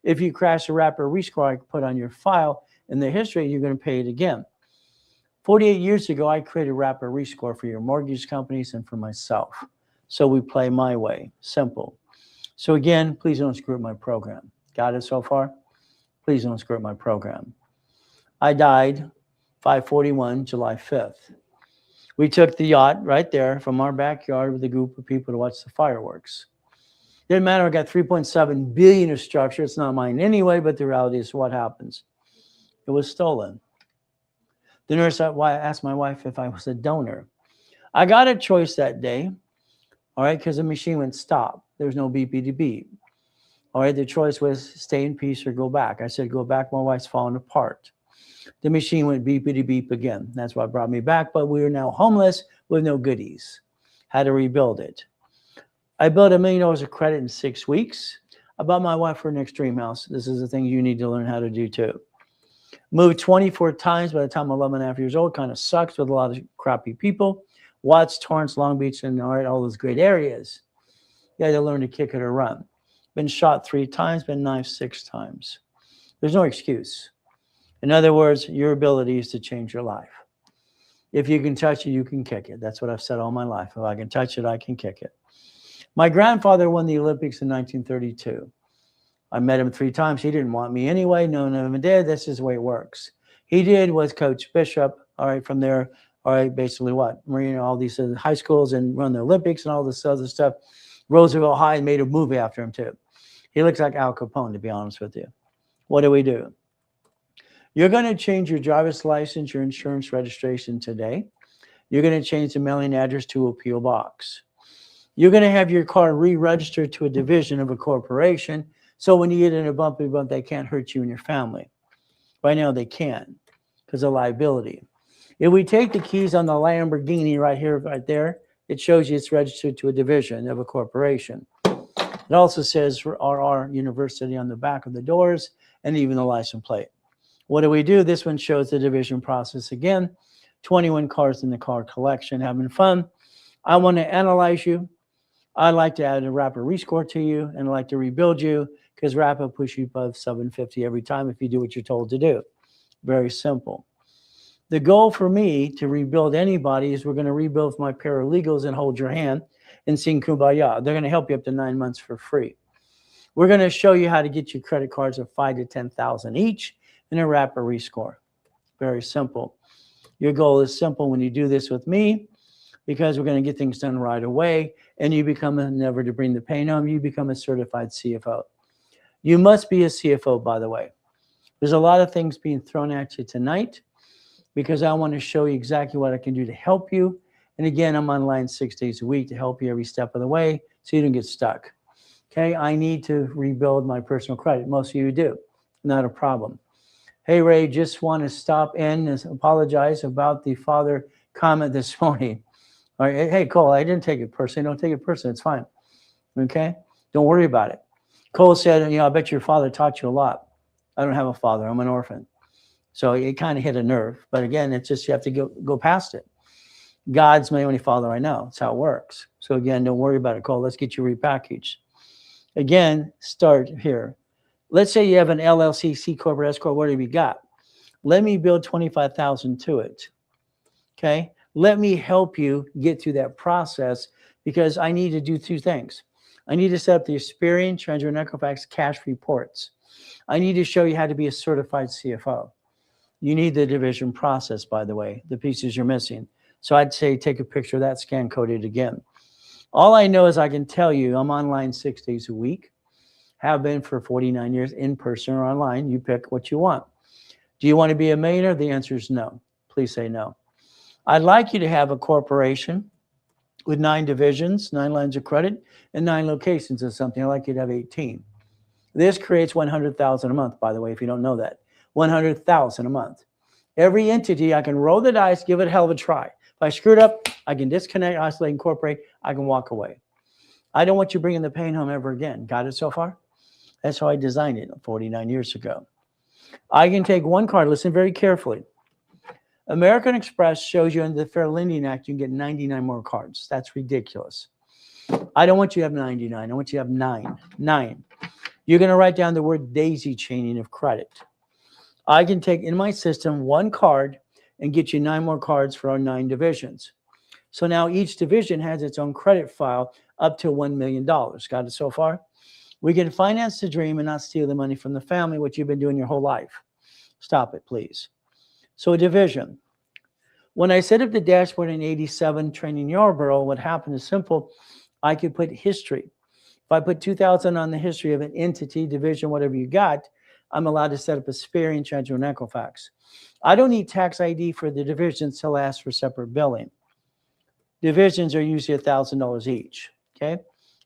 If you crash a wrap or rescore I put on your file in the history, you're going to pay it again. 48 years ago, I created wrap or rescore for your mortgage companies and for myself. So we play my way, simple. So again, please don't screw up my program. Got it so far? Please don't screw up my program. I died 5/41, July 5th. We took the yacht right there from our backyard with a group of people to watch the fireworks. Didn't matter, I got 3.7 billion of structure. It's not mine anyway, but the reality is what happens. It was stolen. The nurse asked my wife if I was a donor. I got a choice that day, all right, because the machine went stop. There was no beepy beep. All right, the choice was stay in peace or go back. I said, go back, my wife's falling apart. The machine went beepity beep again. That's what brought me back, but we are now homeless with no goodies. Had to rebuild it. I built $1 million of credit in 6 weeks. I bought my wife her next dream house. This is the thing you need to learn how to do too. Moved 24 times by the time I'm 11.5 years old. Kind of sucks with a lot of crappy people. Watts, Torrance, Long Beach, and all those great areas. You got to learn to kick it or run. Been shot 3 times, been knifed 6 times. There's no excuse. In other words, your ability is to change your life. If you can touch it, you can kick it. That's what I've said all my life. If I can touch it, I can kick it. My grandfather won the Olympics in 1932. I met him 3 times. He didn't want me anyway. No one of them did. This is the way it works. He did was coach Bishop. All right, from there, all right, basically what? Marina, all these high schools and run the Olympics and all this other stuff. Roosevelt High made a movie after him too. He looks like Al Capone, to be honest with you. What do? You're going to change your driver's license, your insurance registration today. You're going to change the mailing address to a P.O. box. You're going to have your car re-registered to a division of a corporation. So when you get in a bumpy bump, they can't hurt you and your family. Right now they can because of liability. If we take the keys on the Lamborghini right here, right there, it shows you it's registered to a division of a corporation. It also says RR University on the back of the doors and even the license plate. What do? This one shows the division process again. 21 cars in the car collection, having fun. I want to analyze you. I'd like to add a rapid rescore to you, and I'd like to rebuild you because rapid push you above 750 every time if you do what you're told to do. Very simple. The goal for me to rebuild anybody is we're going to rebuild my paralegals and hold your hand and sing Kumbaya. They're going to help you up to 9 months for free. We're going to show you how to get you credit cards of 5,000 to 10,000 each and a rapid rescore. Very simple. Your goal is simple when you do this with me because we're going to get things done right away and you become never to bring the pain home. You become a certified CFO. You must be a CFO, by the way. There's a lot of things being thrown at you tonight because I want to show you exactly what I can do to help you. And again, I'm online 6 days a week to help you every step of the way so you don't get stuck. Okay, I need to rebuild my personal credit. Most of you do. Not a problem. Hey, Ray, just want to stop in and apologize about the father comment this morning. All right, hey, Cole, I didn't take it personally. Don't take it personally. It's fine. Okay? Don't worry about it. Cole said, I bet your father taught you a lot. I don't have a father. I'm an orphan. So it kind of hit a nerve. But again, it's just you have to go past it. God's my only father I know. That's how it works. So again, don't worry about it, Cole. Let's get you repackaged. Again, start here. Let's say you have an LLC, C Corp, or S Corp. What have you got? Let me build 25,000 to it. Okay? Let me help you get through that process because I need to do 2 things. I need to set up the Experian, Treasury, and Equifax cash reports. I need to show you how to be a certified CFO. You need the division process, by the way, the pieces you're missing. So I'd say take a picture of that, scan code it again. All I know is I can tell you I'm online 6 days a week, have been for 49 years in person or online. You pick what you want. Do you want to be a millionaire? The answer is no. Please say no. I'd like you to have a corporation with 9 divisions, 9 lines of credit, and 9 locations or something. I'd like you to have 18. This creates $100,000 a month, by the way, if you don't know that. $100,000 a month. Every entity, I can roll the dice, give it a hell of a try. If I screwed up, I can disconnect, isolate, incorporate, I can walk away. I don't want you bringing the pain home ever again. Got it so far? That's how I designed it 49 years ago. I can take one card, listen very carefully. American Express shows you in the Fair Lending Act, you can get 99 more cards. That's ridiculous. I don't want you to have 99. I want you to have 9. 9. You're going to write down the word daisy chaining of credit. I can take in my system 1 card and get you 9 more cards for our 9 divisions. So now each division has its own credit file up to $1 million. Got it so far? We can finance the dream and not steal the money from the family, what you've been doing your whole life. Stop it, please. So a division. When I set up the dashboard in 87 training Yarborough, what happened is simple. I could put history. If I put 2,000 on the history of an entity, division, whatever you got, I'm allowed to set up a Experian, Treasury, and Equifax. I don't need tax ID for the divisions to ask for separate billing. Divisions are usually $1,000 each, okay?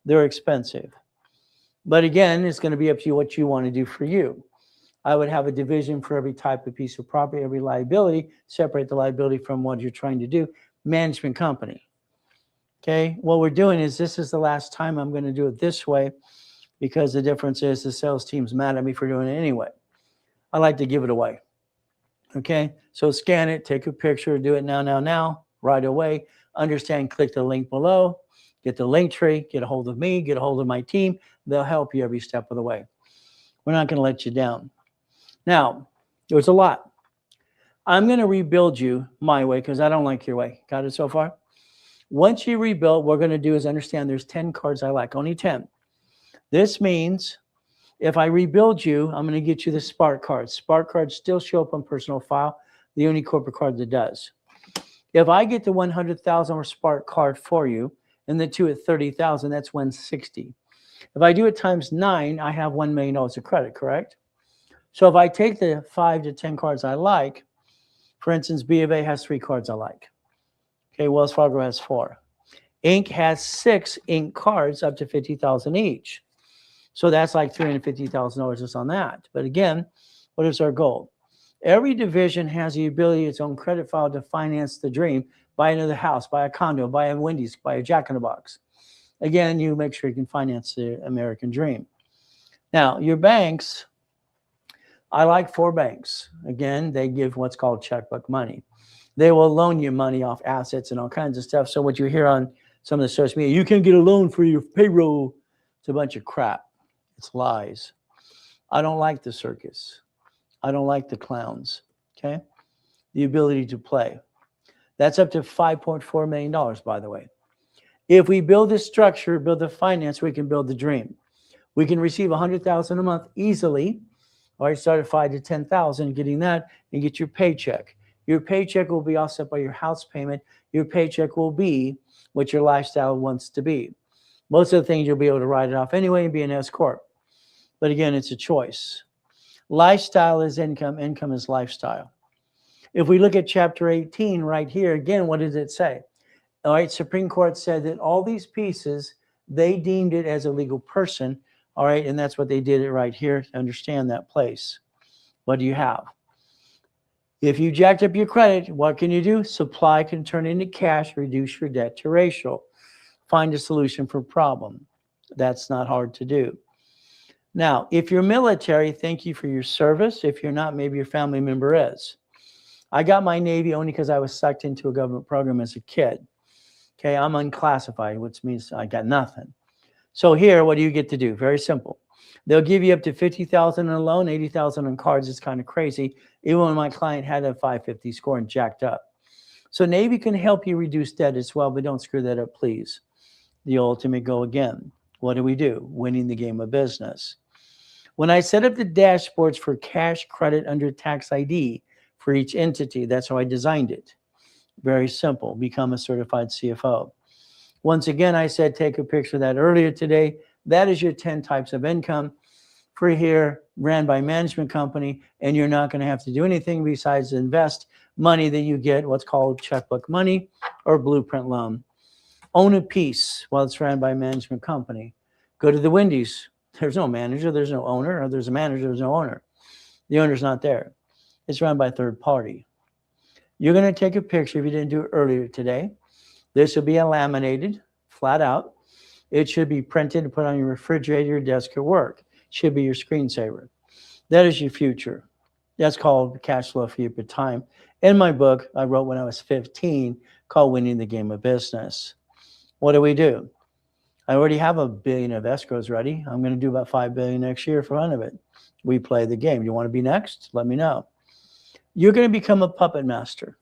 They're expensive. But again, it's going to be up to you what you want to do for you. I would have a division for every type of piece of property, every liability, separate the liability from what you're trying to do. Management company. Okay, what we're doing is this is the last time I'm going to do it this way because the difference is the sales team's mad at me for doing it anyway. I like to give it away. Okay, so scan it, take a picture, do it now, right away. Understand, click the link below. Get the link tree, get a hold of me, get a hold of my team. They'll help you every step of the way. We're not going to let you down. Now, there's a lot. I'm going to rebuild you my way because I don't like your way. Got it so far? Once you rebuild, what we're going to do is understand there's 10 cards I like, only 10. This means if I rebuild you, I'm going to get you the Spark cards. Spark cards still show up on personal file, the only corporate card that does. If I get the 100,000 Spark card for you and the 2 at 30,000, that's 160. If I do it times 9, I have $1 million of credit, correct? So if I take the 5 to 10 cards I like, for instance, B of A has 3 cards I like. Okay, Wells Fargo has 4. Inc. has 6 Inc. cards up to 50,000 each. So that's like $350,000 just on that. But again, what is our goal? Every division has the ability, its own credit file to finance the dream, buy another house, buy a condo, buy a Wendy's, buy a Jack in the Box. Again, you make sure you can finance the American dream. Now, your banks, I like 4 banks. Again, they give what's called checkbook money. They will loan you money off assets and all kinds of stuff. So what you hear on some of the social media, you can get a loan for your payroll. It's a bunch of crap. It's lies. I don't like the circus. I don't like the clowns, okay? The ability to play. That's up to $5.4 million, by the way. If we build this structure, build the finance, we can build the dream. We can receive $100,000 a month easily. All right, start at 5 to 10,000, getting that, and get your paycheck. Your paycheck will be offset by your house payment. Your paycheck will be what your lifestyle wants to be. Most of the things you'll be able to write it off anyway and be an S Corp. But again, it's a choice. Lifestyle is income. Income is lifestyle. If we look at chapter 18 right here, again, what does it say? All right, Supreme Court said that all these pieces, they deemed it as a legal person. All right, and that's what they did it right here to understand that place. What do you have? If you jacked up your credit, what can you do? Supply can turn into cash, reduce your debt to ratio. Find a solution for a problem. That's not hard to do. Now, if you're military, thank you for your service. If you're not, maybe your family member is. I got my Navy only because I was sucked into a government program as a kid. Okay, I'm unclassified, which means I got nothing. So here, what do you get to do? Very simple. They'll give you up to $50,000 in a loan, $80,000 in cards. It's kind of crazy. Even when my client had a 550 score and jacked up. So Navy can help you reduce debt as well, but don't screw that up, please. The ultimate goal again. What do? Winning the game of business. When I set up the dashboards for cash credit under tax ID for each entity, that's how I designed it. Very simple. Become a certified CFO. Once again, I said take a picture of that earlier today. That is your 10 types of income. For here, ran by management company, and you're not going to have to do anything besides invest money that you get, what's called checkbook money or blueprint loan. Own a piece while it's ran by a management company. Go to the Wendy's. There's no manager, there's no owner, or there's a manager, there's no owner. The owner's not there. It's run by a third party. You're going to take a picture if you didn't do it earlier today. This will be laminated, flat out. It should be printed and put on your refrigerator, your desk at work. It should be your screensaver. That is your future. That's called cash flow for you per time. In my book, I wrote when I was 15, called Winning the Game of Business. What do? I already have $1 billion of escrows ready. I'm going to do about $5 billion next year for fun of it. We play the game. You want to be next? Let me know. You're going to become a puppet master.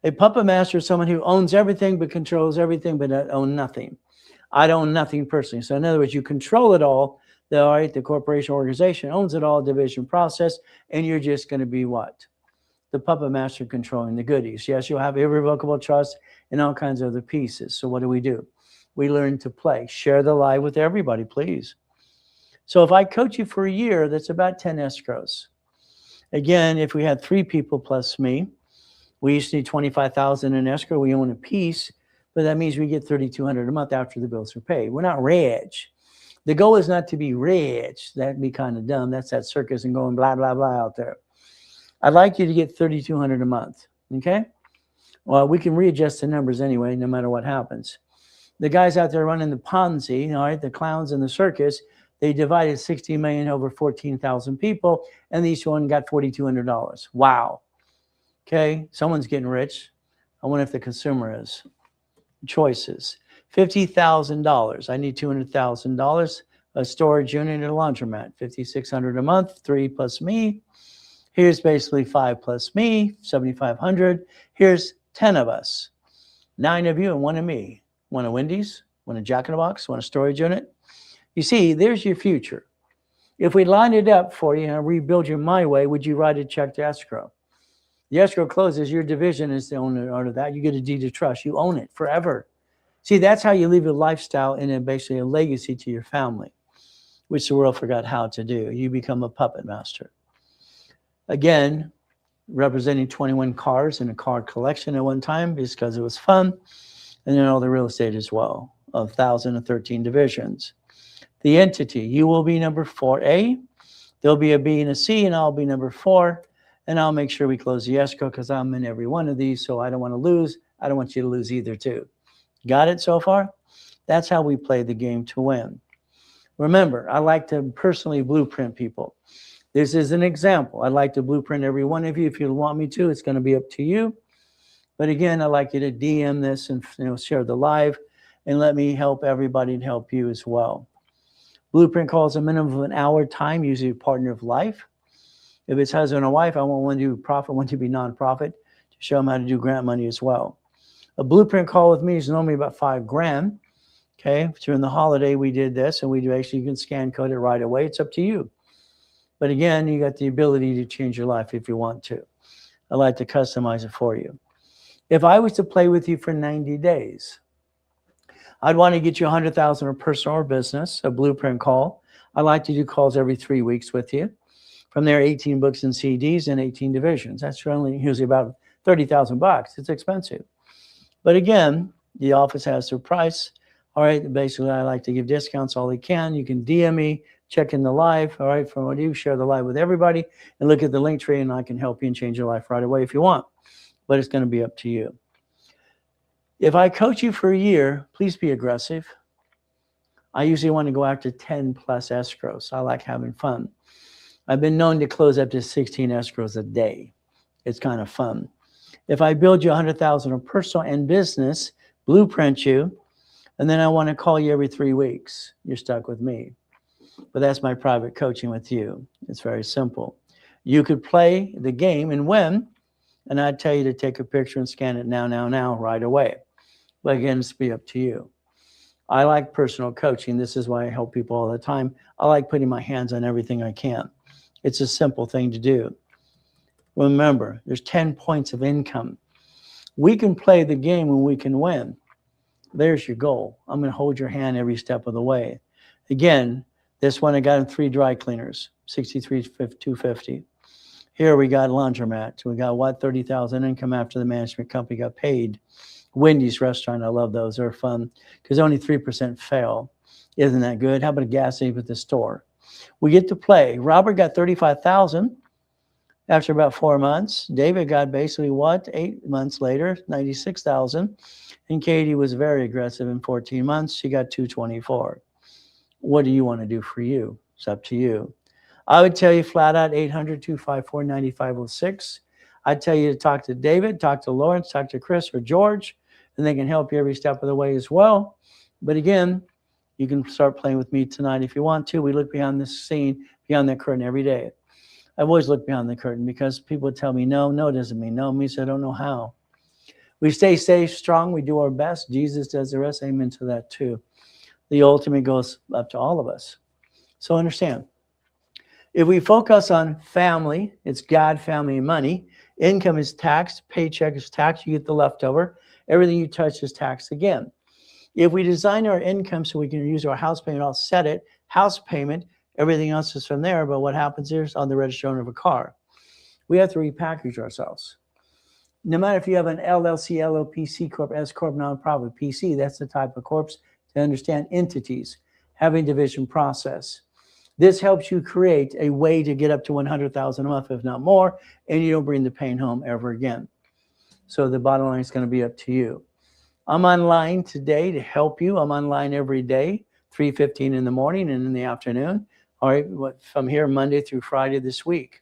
A puppet master is someone who owns everything but controls everything but own nothing. I own nothing personally. So in other words, you control it all. The corporation organization owns it all, division process, and you're just going to be what? The puppet master controlling the goodies. Yes, you'll have irrevocable trust and all kinds of other pieces. So what do? We learn to play. Share the lie with everybody, please. So if I coach you for a year, that's about 10 escrows. Again, if we had 3 people plus me, we used to need $25,000 in escrow. We own a piece, but that means we get $3,200 a month after the bills are paid. We're not rich. The goal is not to be rich. That'd be kind of dumb. That's that circus and going blah, blah, blah out there. I'd like you to get $3,200 a month, okay? Well, we can readjust the numbers anyway, no matter what happens. The guys out there running the Ponzi, all right, the clowns in the circus, they divided 60 million over 14,000 people, and each one got $4,200. Wow. Okay, someone's getting rich. I wonder if the consumer is. Choices. $50,000. I need $200,000. A storage unit and a laundromat. $5,600 a month. 3 plus me. Here's basically 5 plus me. $7,500. Here's 10 of us. 9 of you and 1 of me. 1 of Wendy's. 1 of Jack in the Box. 1 of storage unit. You see, there's your future. If we line it up for you and rebuild you my way, would you write a check to escrow? The escrow closes, your division is the owner of that. You get a deed of trust. You own it forever. See, that's how you leave a lifestyle and basically a legacy to your family, which the world forgot how to do. You become a puppet master. Again, representing 21 cars in a car collection at one time because it was fun. And then all the real estate as well, of 1,013 divisions. The entity, you will be number 4A. There'll be a B and a C, and I'll be number 4. And I'll make sure we close the escrow because I'm in every one of these, so I don't want to lose. I don't want you to lose either, too. Got it so far? That's how we play the game to win. Remember, I like to personally blueprint people. This is an example. I'd like to blueprint every one of you. If you want me to, it's going to be up to you. But again, I'd like you to DM this and share the live and let me help everybody and help you as well. Blueprint calls a minimum of an hour time, usually a partner of life. If it's husband or wife, I want one to do profit, one to be nonprofit, to show them how to do grant money as well. A blueprint call with me is normally about $5,000. Okay, during the holiday, we did this, and we do actually, you can scan code it right away. It's up to you. But again, you got the ability to change your life if you want to. I like to customize it for you. If I was to play with you for 90 days, I'd want to get you 100,000 or personal or business, a blueprint call. I like to do calls every 3 weeks with you. From there, 18 books and CDs and 18 divisions. That's only usually about $30,000. It's expensive. But again, the office has their price. All right, basically, I like to give discounts all they can. You can DM me, check in the live. All right, from what you share the live with everybody and look at the link tree, and I can help you and change your life right away if you want. But it's going to be up to you. If I coach you for a year, please be aggressive. I usually want to go after 10 plus escrows. I like having fun. I've been known to close up to 16 escrows a day. It's kind of fun. If I build you 100,000 of personal and business, blueprint you, and then I want to call you every 3 weeks, you're stuck with me. But that's my private coaching with you. It's very simple. You could play the game and win, and I'd tell you to take a picture and scan it now, right away. But again, it's be up to you. I like personal coaching. This is why I help people all the time. I like putting my hands on everything I can. It's a simple thing to do. Remember, there's 10 points of income. We can play the game when we can win. There's your goal. I'm going to hold your hand every step of the way. Again, this one I got in 3 dry cleaners, $63,250. Here we got laundromat. We got what, 30,000 income after the management company got paid. Wendy's restaurant, I love those. They're fun because only 3% fail. Isn't that good? How about a gas station at the store? We get to play. Robert got 35,000 after about 4 months. David got basically what? 8 months later, 96,000. And Katie was very aggressive in 14 months. She got 224. What do you want to do for you? It's up to you. I would tell you flat out 800-254-9506. I'd tell you to talk to David, talk to Lawrence, talk to Chris or George, and they can help you every step of the way as well. But again, you can start playing with me tonight if you want to. We look behind the scene, behind the curtain every day. I've always looked behind the curtain because people tell me no. No doesn't mean no. It means I don't know how. We stay safe, strong. We do our best. Jesus does the rest. Amen to that too. The ultimate goes up to all of us. So understand, if we focus on family, it's God, family, and money. Income is taxed. Paycheck is taxed. You get the leftover. Everything you touch is taxed again. If we design our income so we can use our house payment, I'll set it, house payment, everything else is from there. But what happens here is on the registration of a car. We have to repackage ourselves. No matter if you have an LLC, LLP, C Corp, S Corp, nonprofit, PC, that's the type of corps to understand entities, having division process. This helps you create a way to get up to 100,000 a month, if not more, and you don't bring the pain home ever again. So the bottom line is going to be up to you. I'm online today to help you. I'm online every day, 3:15 in the morning and in the afternoon. All right, from here Monday through Friday this week.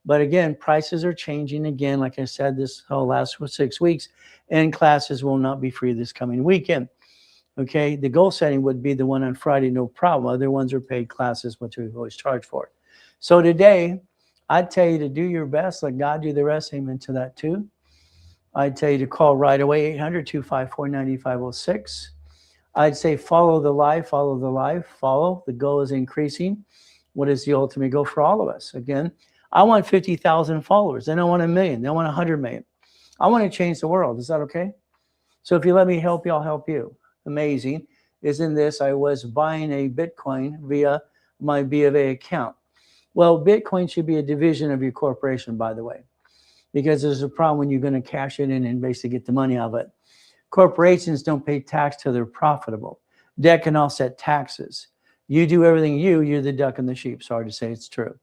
But again, prices are changing again. Like I said, this whole last 6 weeks, and classes will not be free this coming weekend. Okay, the goal setting would be the one on Friday, no problem. Other ones are paid classes, which we always charge for. So today, I'd tell you to do your best, let God do the rest. Amen to that too. I'd tell you to call right away, 800-254-9506. I'd say follow the life, follow the life, follow. The goal is increasing. What is the ultimate goal for all of us? Again, I want 50,000 followers. Then I want 1 million. Then I want 100 million. I want to change the world. Is that okay? So if you let me help you, I'll help you. Amazing. Isn't this? I was buying a Bitcoin via my B of A account. Well, Bitcoin should be a division of your corporation, by the way, because there's a problem when you're going to cash it in and basically get the money out of it. Corporations don't pay tax till they're profitable. Debt can offset taxes. You do everything you're the duck and the sheep. Sorry to say, it's true.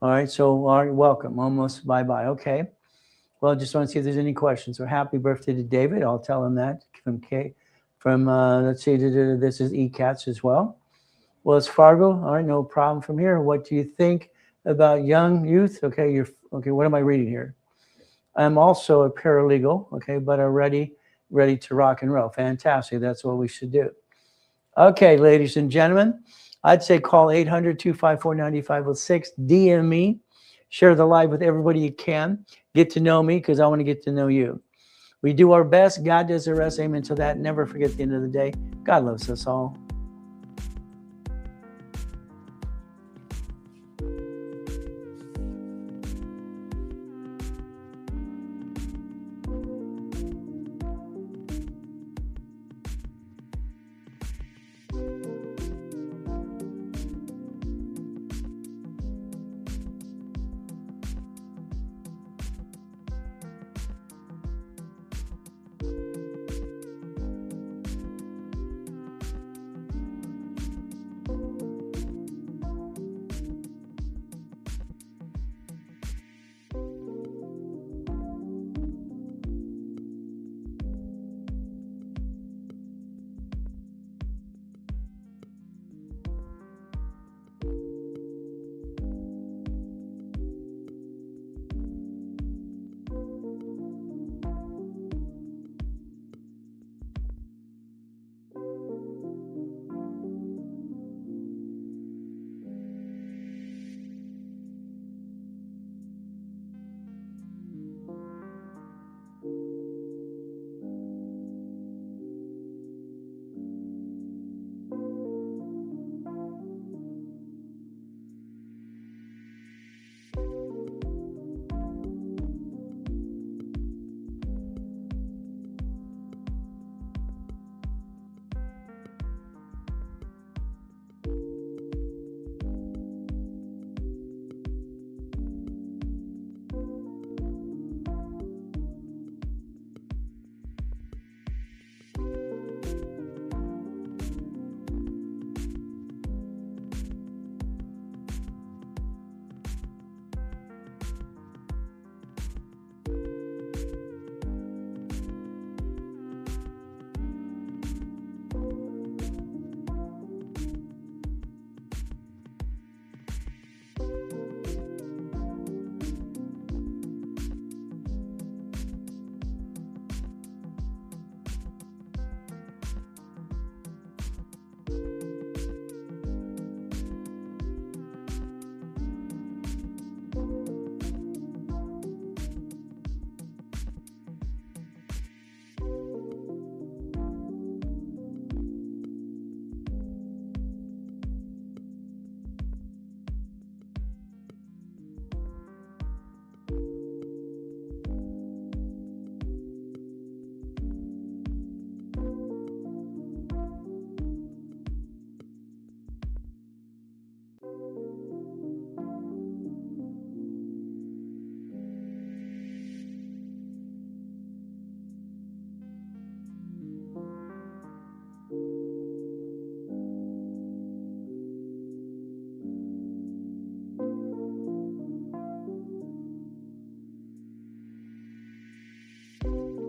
All right, so all right, welcome. Almost bye-bye. Okay. Well, just want to see if there's any questions. So happy birthday to David. I'll tell him that from let's see, this is ECATS as well. Well, it's Fargo. All right, no problem from here. What do you think about young youth? Okay, what am I reading here? I'm also a paralegal, okay, but I'm ready to rock and roll. Fantastic. That's what we should do. Okay, ladies and gentlemen, I'd say call 800-254-9506, DM me, share the live with everybody you can. Get to know me because I want to get to know you. We do our best. God does the rest. Amen to that. Never forget at the end of the day, God loves us all.